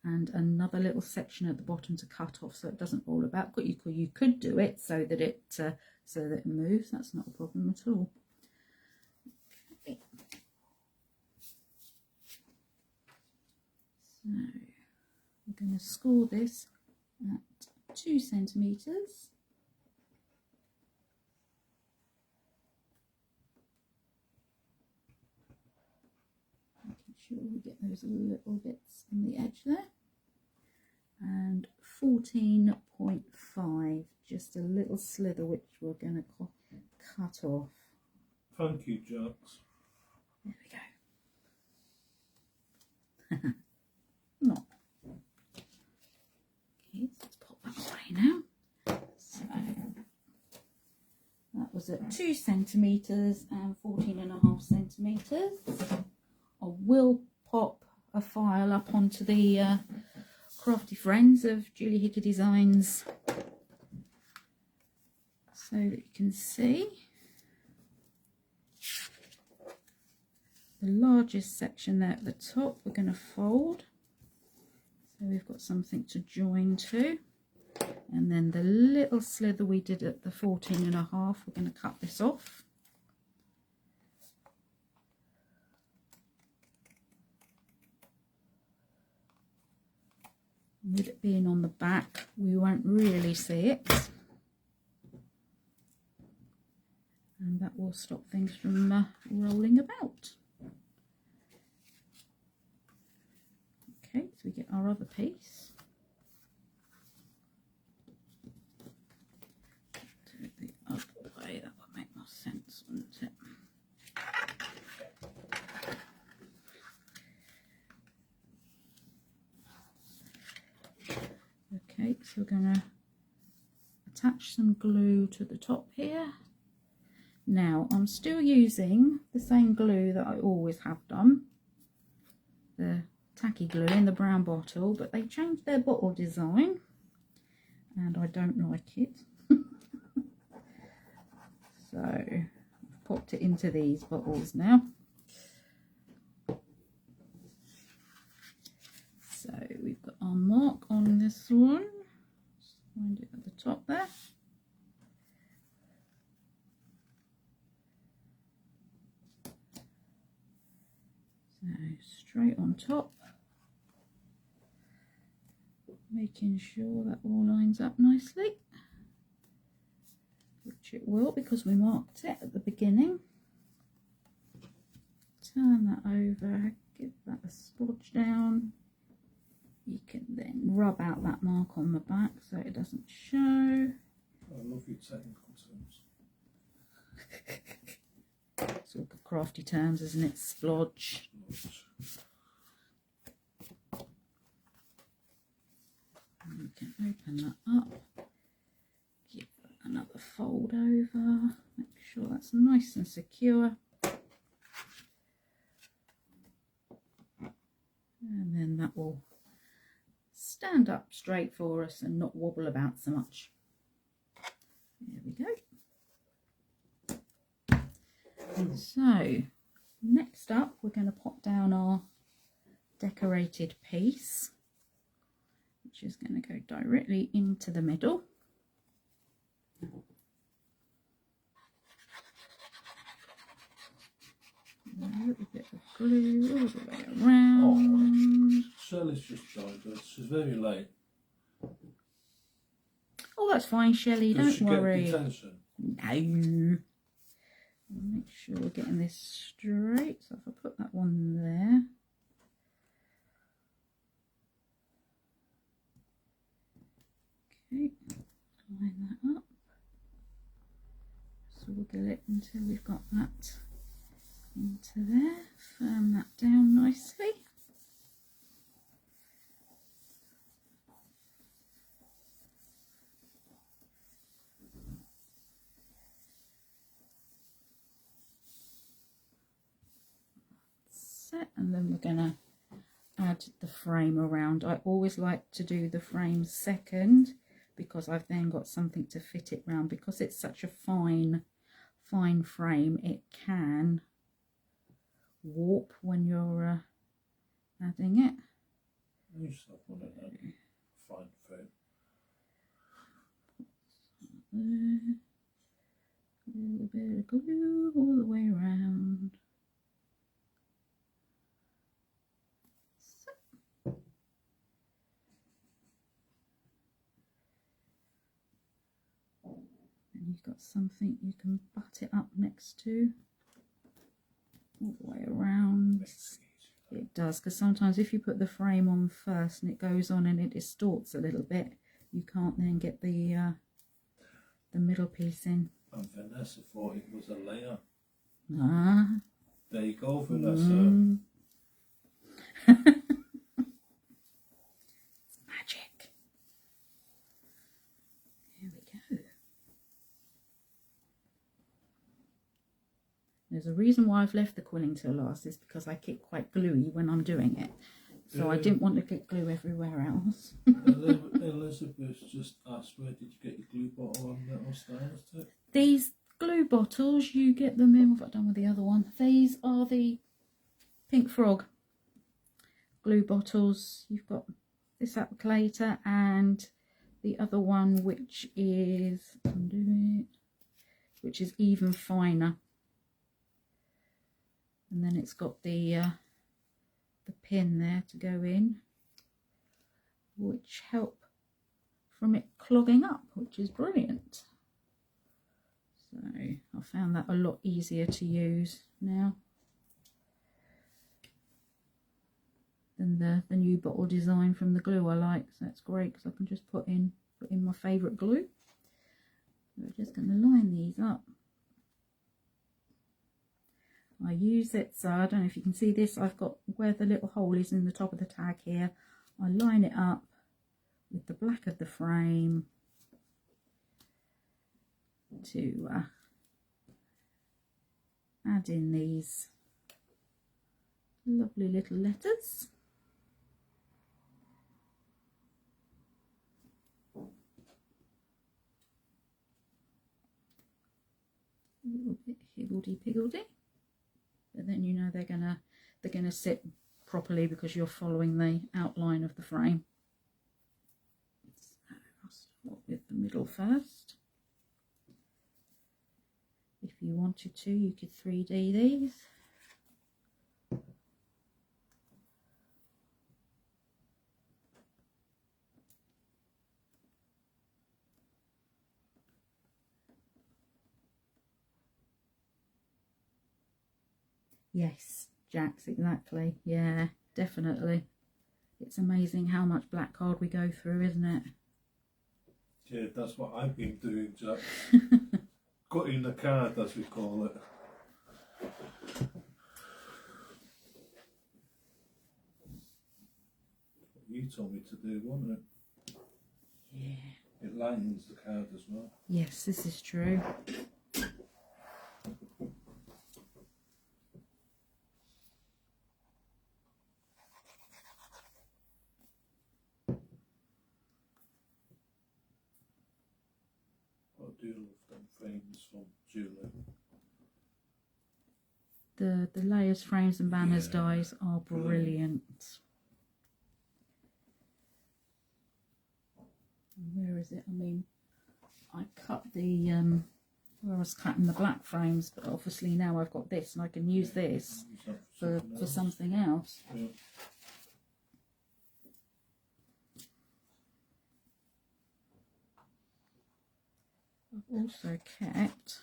and another little section at the bottom to cut off so it doesn't roll about. But you could do it so that it moves. That's not a problem at all. Okay. So we're going to score this at 2 centimetres. Making sure we get those little bits on the edge there. And 14.5, just a little slither which we're going to cut off. Thank you, Jux. There we go. Not. Okay, so let's pop that away now. So that was at 2 centimetres and 14.5 centimetres. I will pop a file up onto the Crafty Friends of Julie Hickey Designs so that you can see. The largest section there at the top we're going to fold, so we've got something to join to, and then the little slither we did at the 14.5, we're going to cut this off. With it being on the back, we won't really see it, and that will stop things from rolling about. Okay, so we get our other piece. Do it the other way, that will make more sense, wouldn't it? Okay, so we're going to attach some glue to the top here. Now, I'm still using the same glue that I always have done, the tacky glue in the brown bottle, but they changed their bottle design and I don't like it. So I've popped it into these bottles now. So we've got our mark on this one. Just find it at the top there. So straight on top, making sure that all lines up nicely, which it will because we marked it at the beginning. Turn that over, give that a splodge down. You can then rub out that mark on the back so it doesn't show. I love your technical terms. It's all good crafty terms, isn't it? Splodge. And we can open that up, give that another fold over, make sure that's nice and secure. And then that will stand up straight for us and not wobble about so much. There we go. So next up we're going to pop down our decorated piece, which is going to go directly into the middle. A little bit of glue all the way around. Oh, Shelley's just joined us. She's very late. Oh, that's fine, Shelley, Does she don't get worry. detention? No. Make sure we're getting this straight. So if I put that one there. Okay, line that up. Swiggle it until we've got that into there. Firm that down nicely. And then we're going to add the frame around. I always like to do the frame second because I've then got something to fit it round. Because it's such a fine frame, it can warp when you're adding it. You just have one of them. Fine frame. A little bit of glue all the way around. You've got something you can butt it up next to all the way around. It does, because sometimes if you put the frame on first and it goes on and it distorts a little bit, you can't then get the middle piece in. And Vanessa thought it was a layer. Ah. There you go, Vanessa. It's magic. Here we go. There's a reason why I've left the quilling till last, is because I get quite gluey when I'm doing it. So I didn't want to get glue everywhere else. Elizabeth just asked, where did you get your glue bottle on metal styles tip? These glue bottles, you get them in, what have I done with the other one? These are the Pink Frog glue bottles. You've got this applicator and the other one, which is, which is even finer. And then it's got the pin there to go in, which help from it clogging up, which is brilliant. So I found that a lot easier to use now than the new bottle design from the glue I like. So that's great because I can just put in my favourite glue. So we're just going to line these up. I use it, so I don't know if you can see this, I've got where the little hole is in the top of the tag here. I line it up with the black of the frame to add in these lovely little letters. little bit higgledy-piggledy, but then you know they're gonna sit properly because you're following the outline of the frame. So I'll start with the middle first. If you wanted to, you could 3D these. Yes, Jax, exactly. Yeah, definitely. It's amazing how much black card we go through, isn't it? Yeah, that's what I've been doing, Jack. Cutting the card, as we call it. You told me to do, wasn't it? Yeah. It lightens the card as well. Yes, this is true. I do love them frames from Julie. The layers, frames and banners Yeah, dies are brilliant. Where is it? I mean, I cut the where I was cutting the black frames, but obviously now I've got this and I can use this for something else. Yeah. I've also kept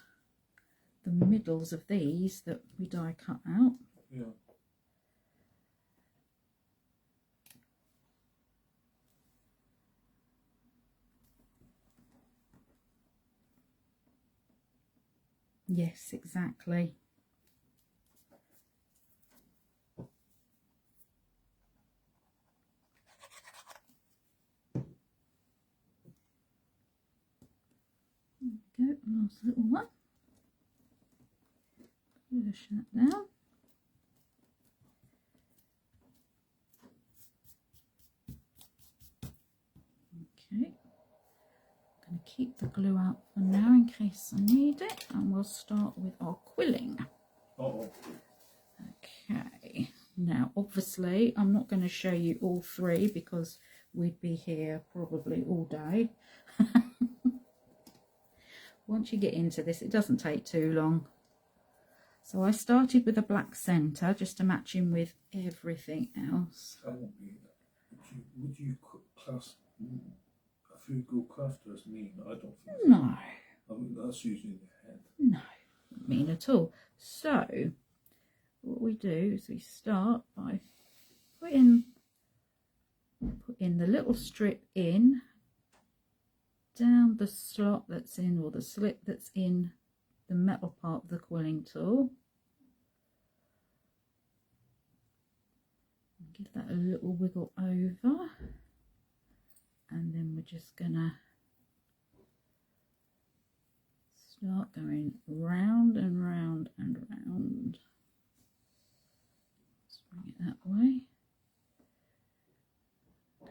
the middles of these that we die cut out. Yeah. Yes, exactly. There we go, last little one. Push that down. Okay. I'm going to keep the glue out for now in case I need it, and we'll start with our quilling. Uh-oh. Okay, now obviously I'm not going to show you all three because we'd be here probably all day. Once you get into this, it doesn't take too long. So I started with a black centre just to match in with everything else. I won't be that. Would you class a frugal crafter as mean? I don't think so. No. I mean, that's usually in your head. No, not mean at all. So what we do is we start by putting the little strip in down the slot that's in, or the slit that's in the metal part of the quilling tool. Give that a little wiggle over, and then we're just gonna start going round and round and round. Let's bring it that way.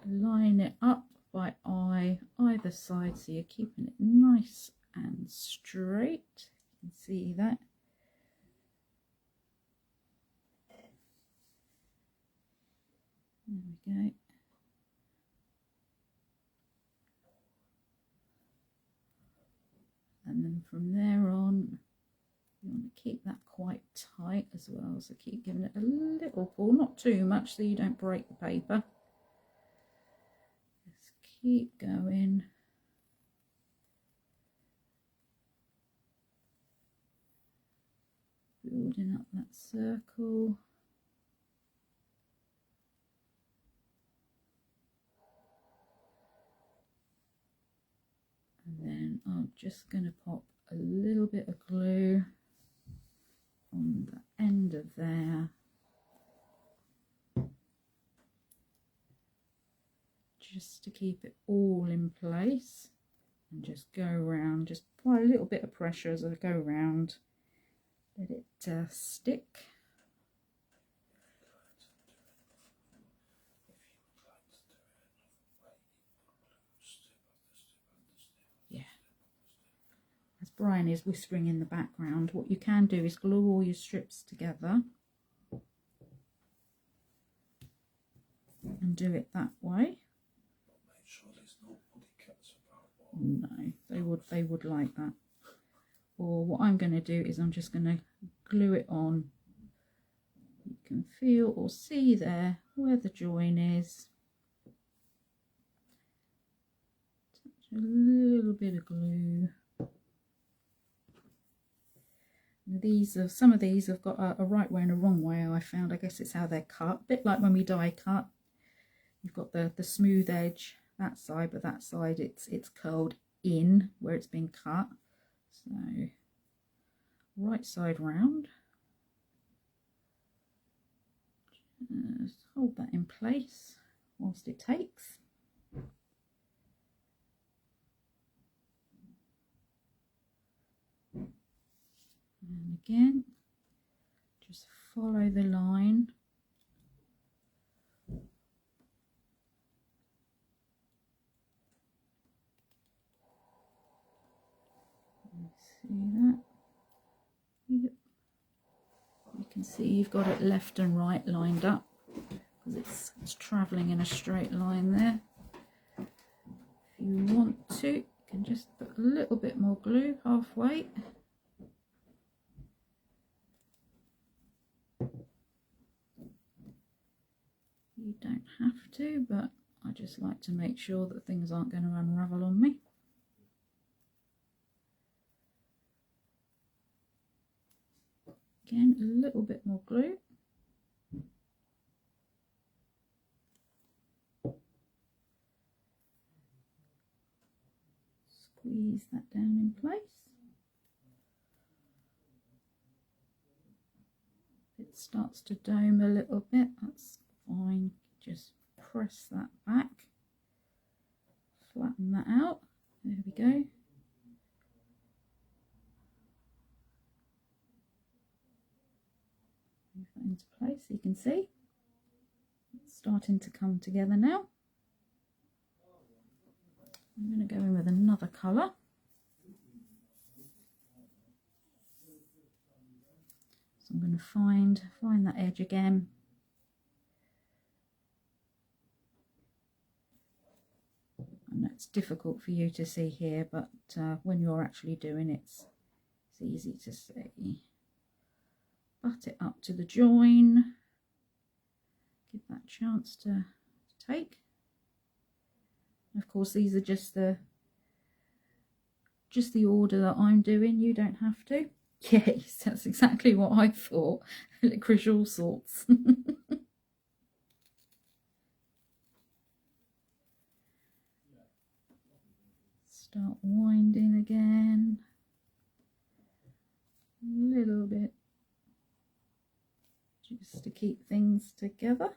Line it up by eye either side so you're keeping it nice and straight. You can see that. There we go. And then from there on, you want to keep that quite tight as well, so keep giving it a little pull, not too much so you don't break the paper. Just keep going. Building up that circle. And then I'm just going to pop a little bit of glue on the end of there. Just to keep it all in place, and just go around, just apply a little bit of pressure as I go around, let it stick. Brian is whispering in the background. What you can do is glue all your strips together and do it that way. Make sure there's no body cats about. No, they would like that. Or what I'm going to do is I'm just going to glue it on. You can feel or see there where the join is. Touch a little bit of glue. These are, some of these have got a right way and a wrong way, I found. I guess it's how they're cut. A bit like when we die cut. You've got the smooth edge that side, but that side it's curled in where it's been cut. So right side round. Just hold that in place whilst it takes. And again, just follow the line. See that? Yep. You can see you've got it left and right lined up because it's travelling in a straight line there. If you want to, you can just put a little bit more glue halfway. You don't have to, but I just like to make sure that things aren't going to unravel on me. Again, a little bit more glue. Squeeze that down in place. It starts to dome a little bit, that's fine. Just press that back, flatten that out. There we go. Move that into place. You can see it's starting to come together now. I'm going to go in with another colour. So I'm going to find that edge again. And that's difficult for you to see here, but when you're actually doing it, it's easy to see. Butt it up to the join. Give that a chance to take. And of course, these are just the order that I'm doing. You don't have to. Yes, that's exactly what I thought. Licorice all sorts. Start winding again. A little bit. Just to keep things together.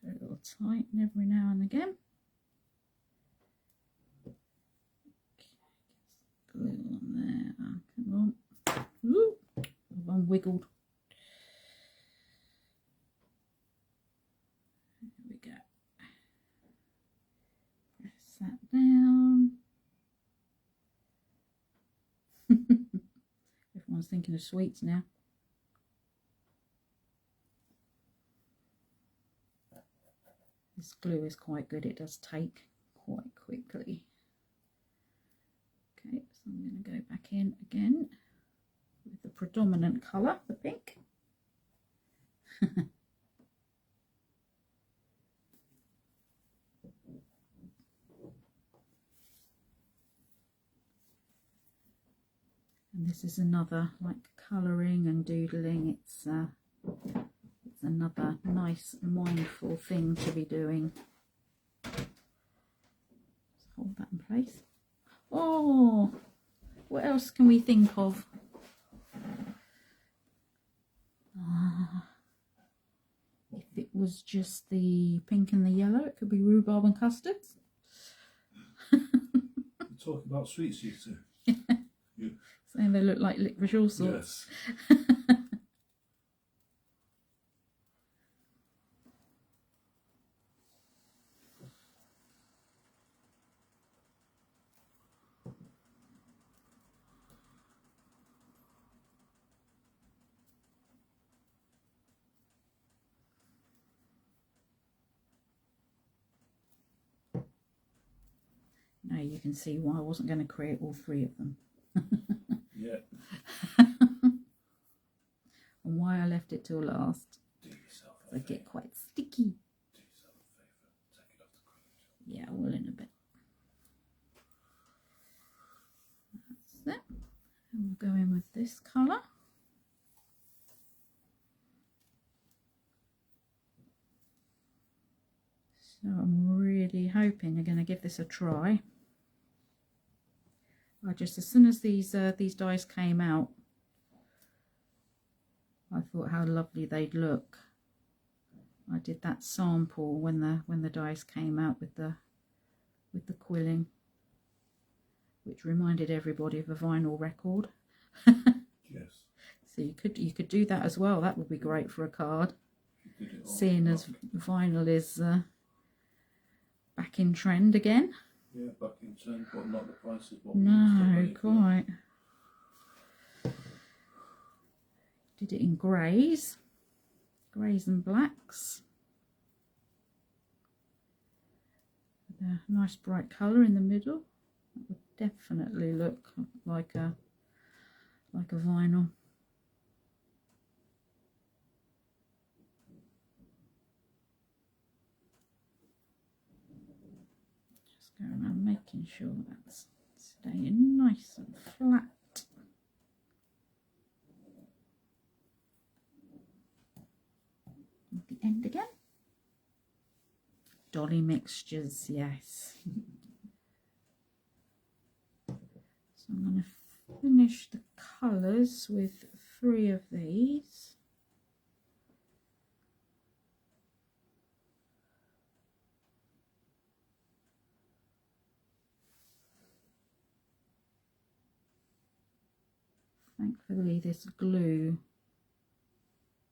Give it a little tighten every now and again. Glue on there. Oh, come on. Ooh, I've unwiggled. There we go. Press that down. Everyone's thinking of sweets now. This glue is quite good. It does take quite quickly. Okay, so I'm going to go back in again with the predominant colour, the pink. And this is another like colouring and doodling. It's another nice mindful thing to be doing. Just hold that in place. Oh, what else can we think of? If it was just the pink and the yellow, it could be rhubarb and custards. You talk about sweets, you two. Yeah. Saying they look like licorice all sorts. Yes. Now you can see why I wasn't going to create all 3 of them. Yeah. And why I left it till last. Do yourself a They favour. get quite sticky. Do yourself a favour. Take it off the quilling. Yeah, I will in a bit. That's it. And we'll go in with this colour. So I'm really hoping they're going to give this a try. As soon as these dies came out, I thought how lovely they'd look. I did that sample when the dies came out with the quilling, which reminded everybody of a vinyl record. Yes. So you could do that as well. That would be great for a card. You did it all Seeing as vinyl is back in trend again. Yeah, back in trend, but not the prices. No, quite. Did it in greys and blacks. With a nice bright colour in the middle. That would definitely look like a vinyl. Just going around making sure that's staying nice and flat. At the end again. Dolly mixtures, yes. So I'm going to finish the colours with 3 of these. Thankfully this glue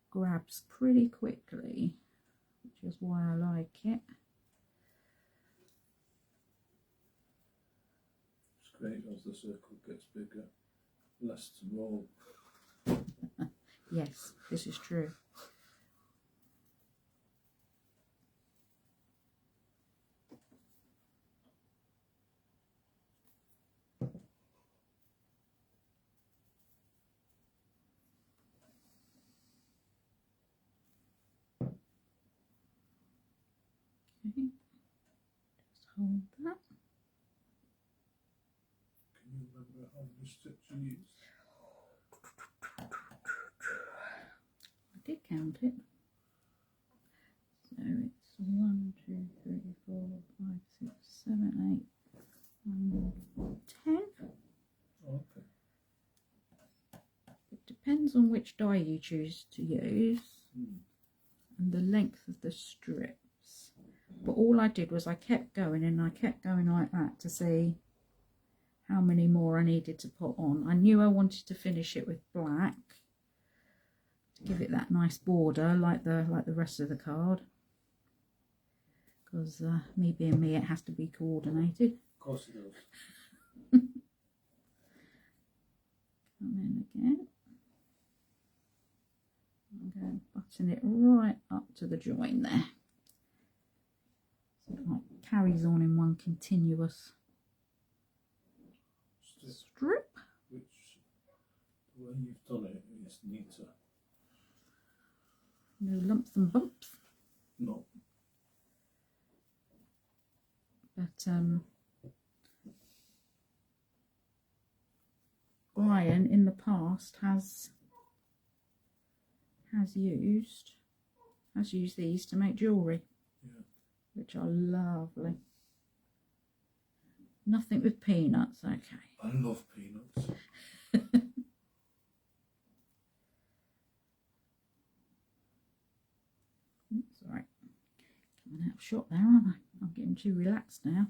grabs pretty quickly, which is why I like it. It's great as the circle gets bigger, less to roll. Yes, this is true. Okay, just hold that. Can you remember how many strips you used? I did count it. So it's 1, 2, 3, 4, 5, 6, 7, 8, 9, 10. Okay. It depends on which die you choose to use and the length of the strips. But all I did was I kept going and I kept going like that to see how many more I needed to put on. I knew I wanted to finish it with black to give it that nice border like the rest of the card. Because me being me, it has to be coordinated. Of course it does. Come in again. I'm going to button it right up to the join there. So it like carries on in one continuous strip. Which, the way you've done it is neater. No lumps and bumps. No. But Brian in the past has used these to make jewellery, Yeah. which are lovely. Nothing with peanuts, okay. I love peanuts. That's all right. Coming out of shot there, aren't I? I'm getting too relaxed now.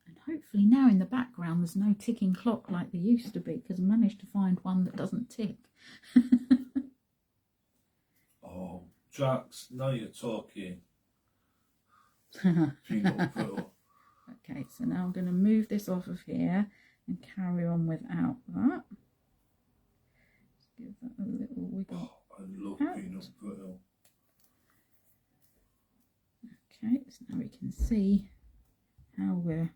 And hopefully now in the background there's no ticking clock like there used to be, because I managed to find one that doesn't tick. Oh, Jax, now you're talking. Peanut butter. Okay, so now I'm going to move this off of here and carry on without that. Just give that a little wiggle. Oh, I love out. peanut butter. Okay, so now we can see how we're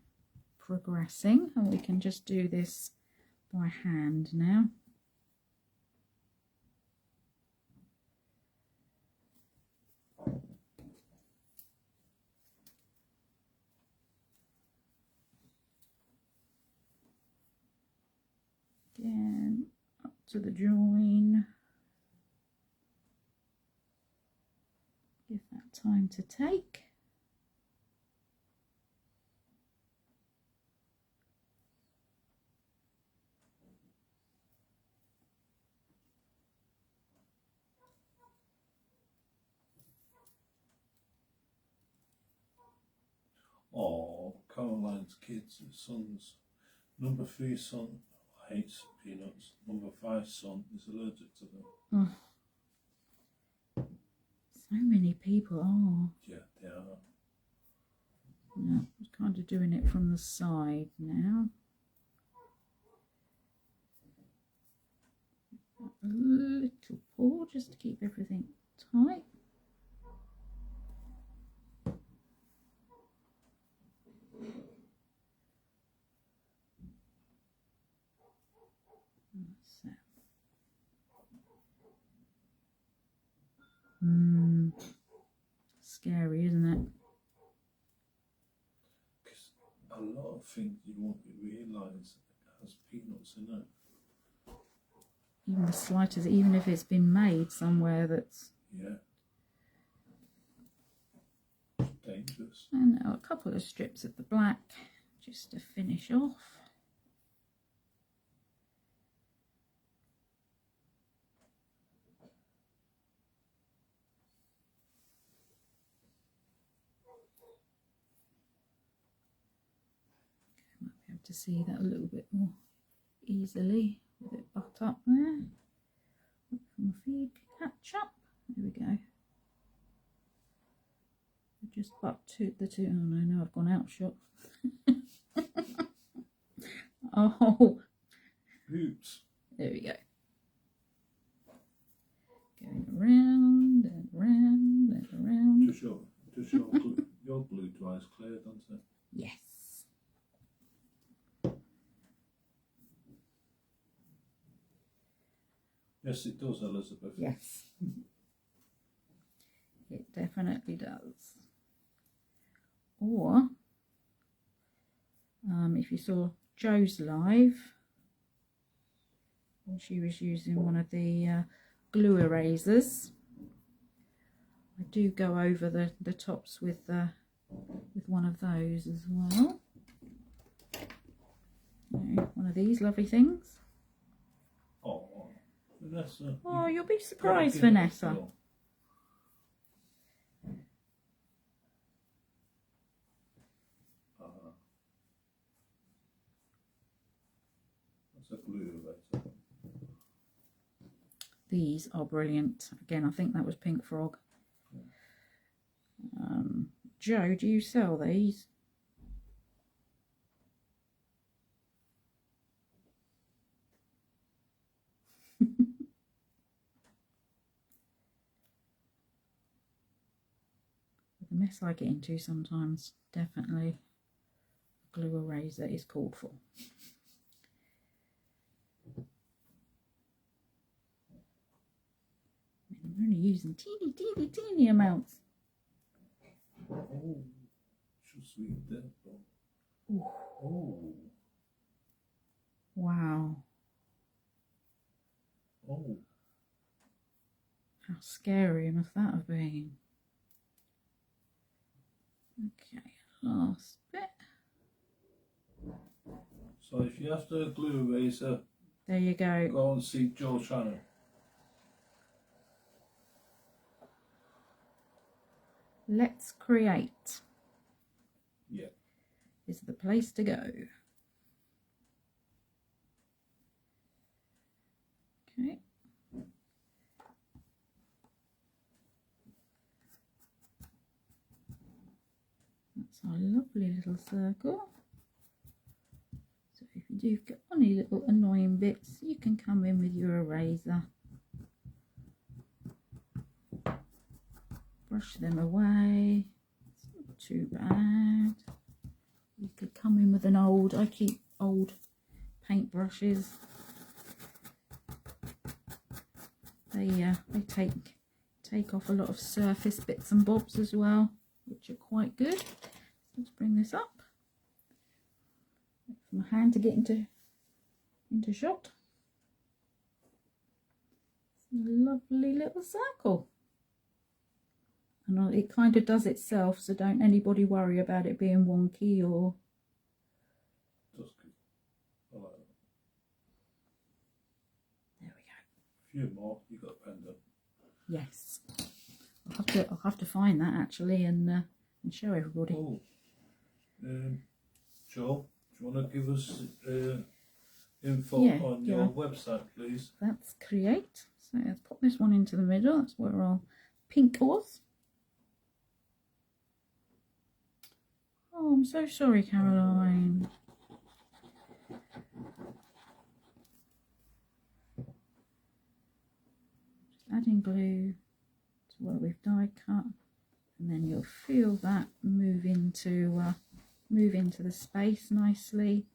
progressing, and we can just do this by hand now. Again, up to the join. Give that time to take. Oh, Caroline's kids, sons. Number 3 son hates peanuts. Number 5 son is allergic to them. Oh. So many people are. Yeah, they are. No, I'm kind of doing it from the side now. A little pull just to keep everything tight. Scary, isn't it? Because a lot of things you won't realise has peanuts in it. Even the slightest, even if it's been made somewhere that's... Yeah. It's dangerous. And now a couple of strips of the black just to finish off. To see that a little bit more easily with it butt up there. Look for my feed catch up. There we go. Just butt to the two. Oh no, now I've gone out shot. Oh, Oops. there we go. Going around and around and around. Does your blue dries clear, doesn't it? Yes. Yes, it does, Elizabeth. Yes. It definitely does. Or, if you saw Jo's live, when she was using one of the glue erasers, I do go over the tops with one of those as well. One of these lovely things. Oh, Vanessa. Oh, you'll be surprised, Vanessa. That's a glue eraser. These are brilliant. Again, I think that was Pink Frog. Jo, do you sell these? The mess I get into sometimes, definitely a glue eraser is called for. I'm only using teeny amounts. Oh, so sweet there. Ooh. Oh. Wow. Oh. How scary must that have been? Okay, last bit. So if you have to glue eraser, There you go. go and see Joe's channel. Let's Create. Yeah. Is the place to go. Okay. That's our lovely little circle. So if you do get any little annoying bits, you can come in with your eraser. Brush them away. too bad. You could come in with an old, I keep old paintbrushes. They take off a lot of surface bits and bobs as well, which are quite good. Let's bring this up. Wait for my hand to get into shot. It's a lovely little circle. And it kind of does itself, so don't anybody worry about it being wonky or... That's good. I like that. There we go. A few more, you got a pendant. Yes. I'll have to find that actually and show everybody. Oh. Joel, do you want to give us info on your website, please? That's Create. So let's pop this one into the middle. That's where our pink was. Oh, I'm so sorry, Caroline. Just adding glue to where we've die cut, and then you'll feel that move into the space nicely.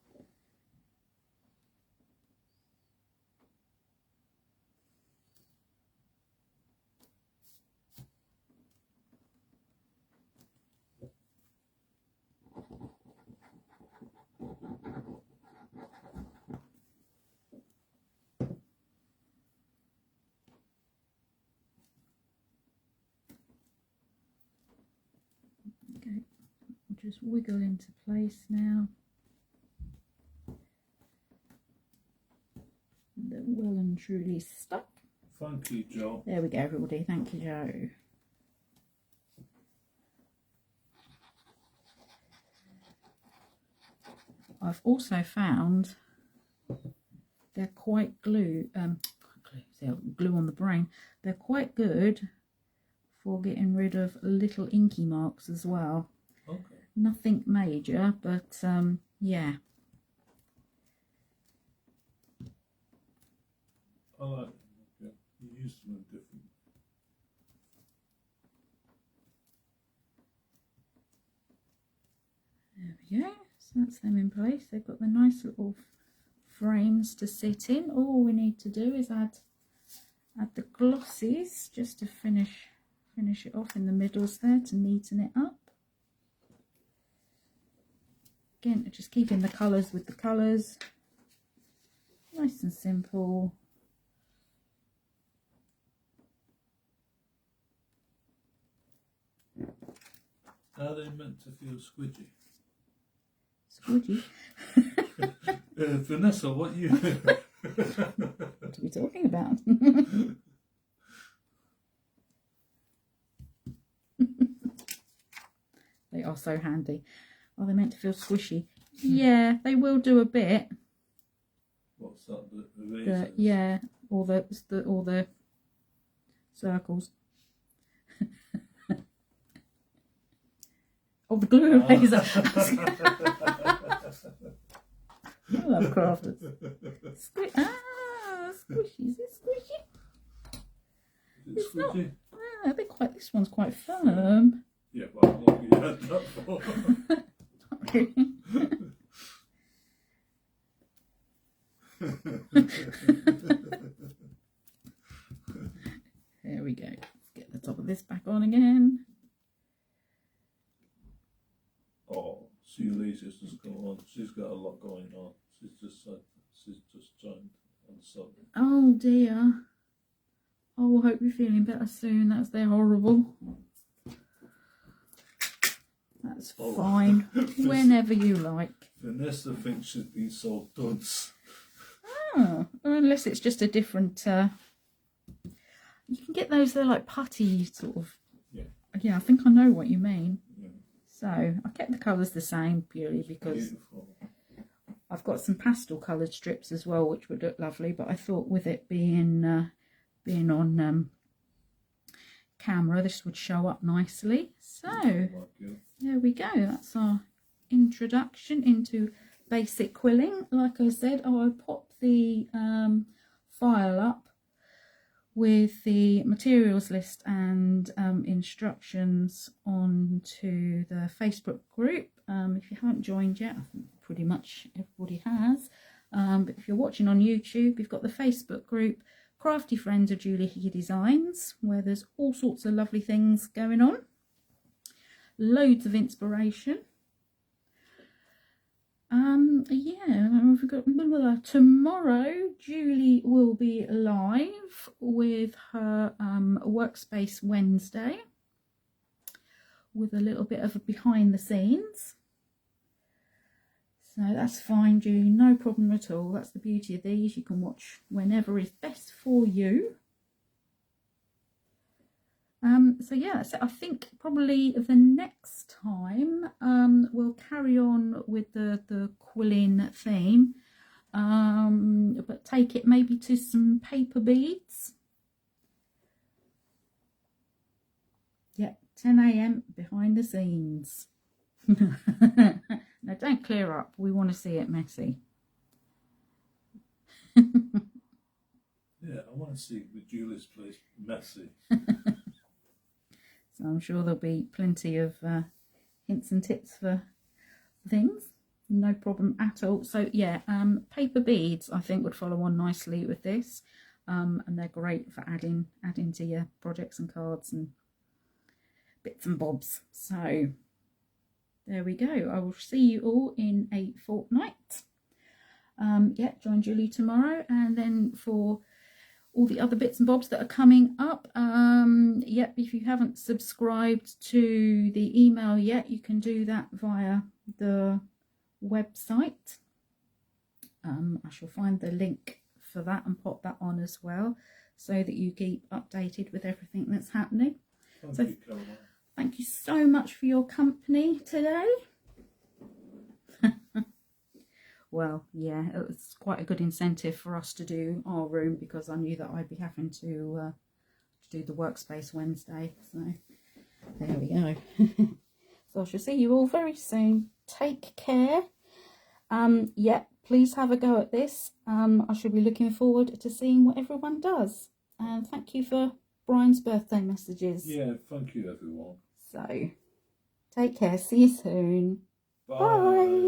Okay, we'll just wiggle into place now. They're well and truly stuck. Thank you, Joe. There we go, everybody. Thank you, Joe. I've also found they're quite glue on the brain. They're quite good for getting rid of little inky marks as well. Okay. Nothing major, but yeah. I like them. Okay. You use them in different. There we go. So that's them in place. They've got the nice little frames to sit in. All we need to do is add the glossies just to finish it off in the middles there to neaten it up. Again, just keeping the colours with the colours. Nice and simple. Are they meant to feel squidgy? Squidgy? Vanessa, what you... What are we talking about? They are so handy. Are they meant to feel squishy? Yeah, they will do a bit. What's that? The erasers? Yeah, all the circles. Oh, the glue eraser. I love crafters. Squishy. Is it squishy? Is it squidgy? I think this one's quite firm. Yeah, well, how long you had that for? There we go. Let's get the top of this back on again. Oh, see, Lisa's just gone on. She's got a lot going on. She's just joined on Sunday. Oh dear. Oh, I hope you're feeling better soon. They're horrible. That's fine. Whenever you like. Vanessa thinks she's been so dunce. Oh, unless it's just a different. You can get those. They're like putty sort of. Yeah. Yeah, I think I know what you mean. Yeah. So I kept the colours the same purely because Beautiful. I've got some pastel coloured strips as well, which would look lovely. But I thought with it being on camera, this would show up nicely. So there we go. That's our introduction into basic quilling. Like I said, I'll pop the file up with the materials list and instructions onto the Facebook group. If you haven't joined yet, I think pretty much everybody has. But if you're watching on YouTube, you've got the Facebook group Crafty Friends of Julie Hickey Designs, where there's all sorts of lovely things going on. Loads of inspiration. Yeah, we've got tomorrow. Julie will be live with her Workspace Wednesday with a little bit of a behind the scenes. So that's fine, Julie, no problem at all. That's the beauty of these. You can watch whenever is best for you. So yeah, so I think probably the next time we'll carry on with the quilling theme, but take it maybe to some paper beads. Yeah, 10 AM behind the scenes. Now don't clear up, we want to see it messy. Yeah, I want to see with Julie's place messy. So I'm sure there'll be plenty of hints and tips for things. No problem at all. So yeah, paper beads I think would follow on nicely with this. And they're great for adding to your projects and cards and bits and bobs. So there we go. I will see you all in a fortnight. Yeah, join Julie tomorrow, and then for all the other bits and bobs that are coming up, yep, if you haven't subscribed to the email yet, you can do that via the website. I shall find the link for that and pop that on as well, so that you keep updated with everything that's happening. Thank you, Caroline. Thank you so much for your company today. Well, yeah, it was quite a good incentive for us to do our room, because I knew that I'd be having to do the Workspace Wednesday. So there we go. So I shall see you all very soon. Take care. Yeah, please have a go at this. I shall be looking forward to seeing what everyone does. And thank you for Brian's birthday messages. Yeah, thank you everyone. So take care. See you soon. Bye. Bye.